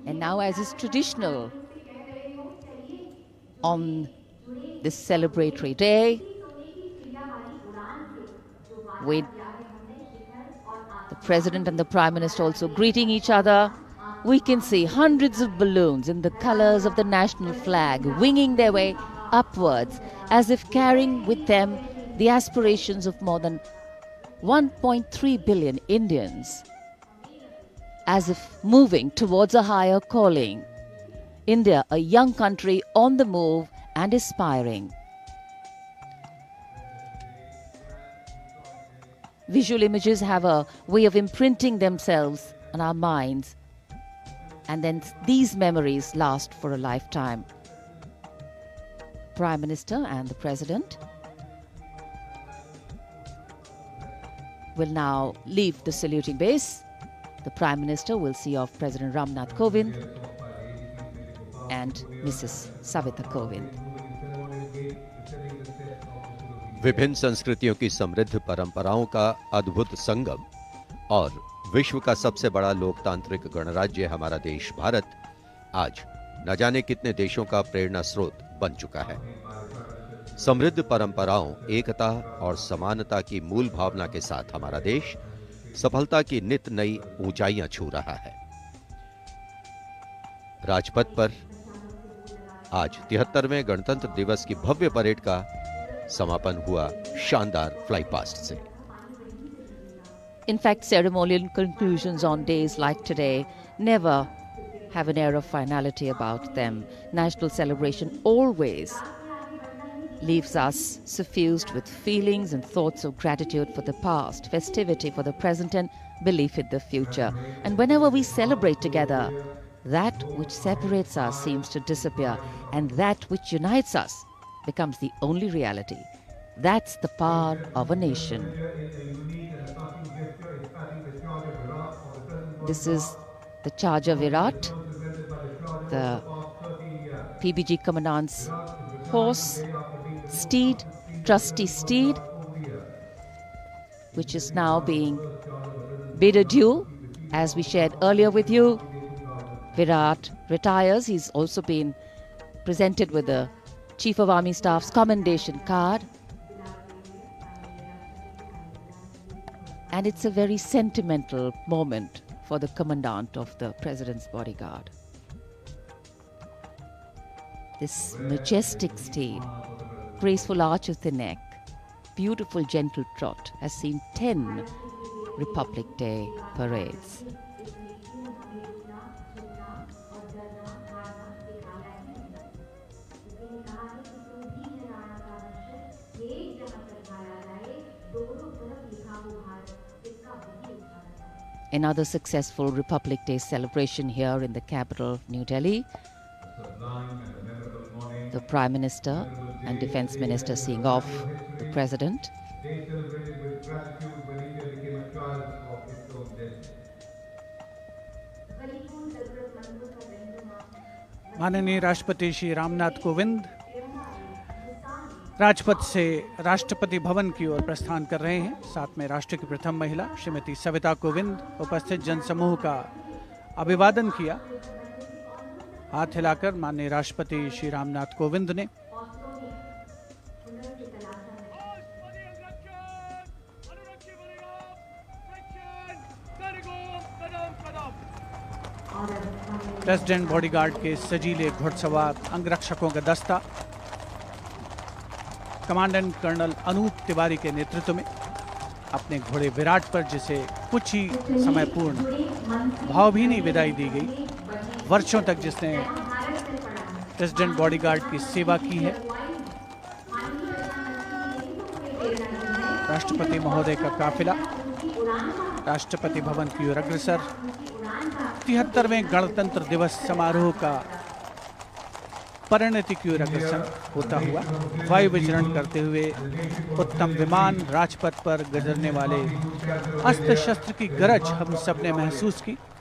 Speaker 4: And now, as is traditional on this celebratory day, with the President and the Prime Minister also greeting each other, we can see hundreds of balloons in the colors of the national flag winging their way upwards as if carrying with them the aspirations of more than 1.3 billion Indians, as if moving towards a higher calling. India, a young country on the move and aspiring. Visual images have a way of imprinting themselves on our minds, and then these memories last for a lifetime. Prime Minister and the President will now leave the saluting base. The Prime Minister will see off President Ramnath Kovind and Mrs. Savita Kovind.
Speaker 5: विभिन्न संस्कृतियों की समृद्ध परंपराओं का अद्भुत संगम और विश्व का सबसे बड़ा लोकतांत्रिक गणराज्य हमारा देश भारत आज न जाने कितने देशों का प्रेरणा स्रोत बन चुका है। समृद्ध परंपराओं, एकता और समानता की मूल भावना के साथ हमारा देश सफलता की नित नई ऊंचाइयां छू रहा है। राजपथ पर आज 73वें गणतंत्र दिवस की भव्य परेड का समापन हुआ शानदार फ्लाई पास्ट से।
Speaker 4: In fact, ceremonial conclusions on days like today never have an air of finality about them. National celebration always leaves us suffused with feelings and thoughts of gratitude for the past, festivity for the present, and belief in the future. And whenever we celebrate together, that which separates us seems to disappear, and that which unites us becomes the only reality. That's the power of a nation. This is the Charger Virat, the PBG Commandant's horse, steed, trusty steed, which is now being bid adieu. As we shared earlier with you, Virat retires. He's also been presented with the Chief of Army Staff's commendation card. And it's a very sentimental moment for the Commandant of the President's Bodyguard. This majestic steed, graceful arch of the neck, beautiful gentle trot has seen 10 Republic Day parades. Another successful Republic Day celebration here in the capital, New Delhi. The Prime Minister and Defence Minister seeing off the President.
Speaker 1: माननीय राष्ट्रपति श्री रामनाथ कोविंद राजपथ से राष्ट्रपति भवन की ओर प्रस्थान कर रहे हैं। साथ में राष्ट्र की प्रथम महिला श्रीमती सविता कोविंद उपस्थित जनसमूह का अभिवादन किया। हाथ हिलाकर माननीय राष्ट्रपति श्री रामनाथ कोविंद ने प्रेसिडेंट बॉडीगार्ड के सजीले घुड़सवार अंगरक्षकों का दस्ता कमांडेंट कर्नल अनूप तिवारी के नेतृत्व में अपने घोड़े विराट पर, जिसे कुछ ही समय पूर्ण भावभीनी विदाई दी गई। वर्षों तक जिसने प्रेसिडेंट बॉडीगार्ड की सेवा की है, राष्ट्रपति महोदय का काफिला राष्ट्रपति भवन की ओर अग्रसर 73वें गणतंत्र दिवस समारोह का परिणति की ओर अग्रसर होता हुआ वायु विचरण करते हुए उत्तम विमान राजपथ पर गुजरने वाले अस्त्र शस्त्र की गरज हम सब ने महसूस की।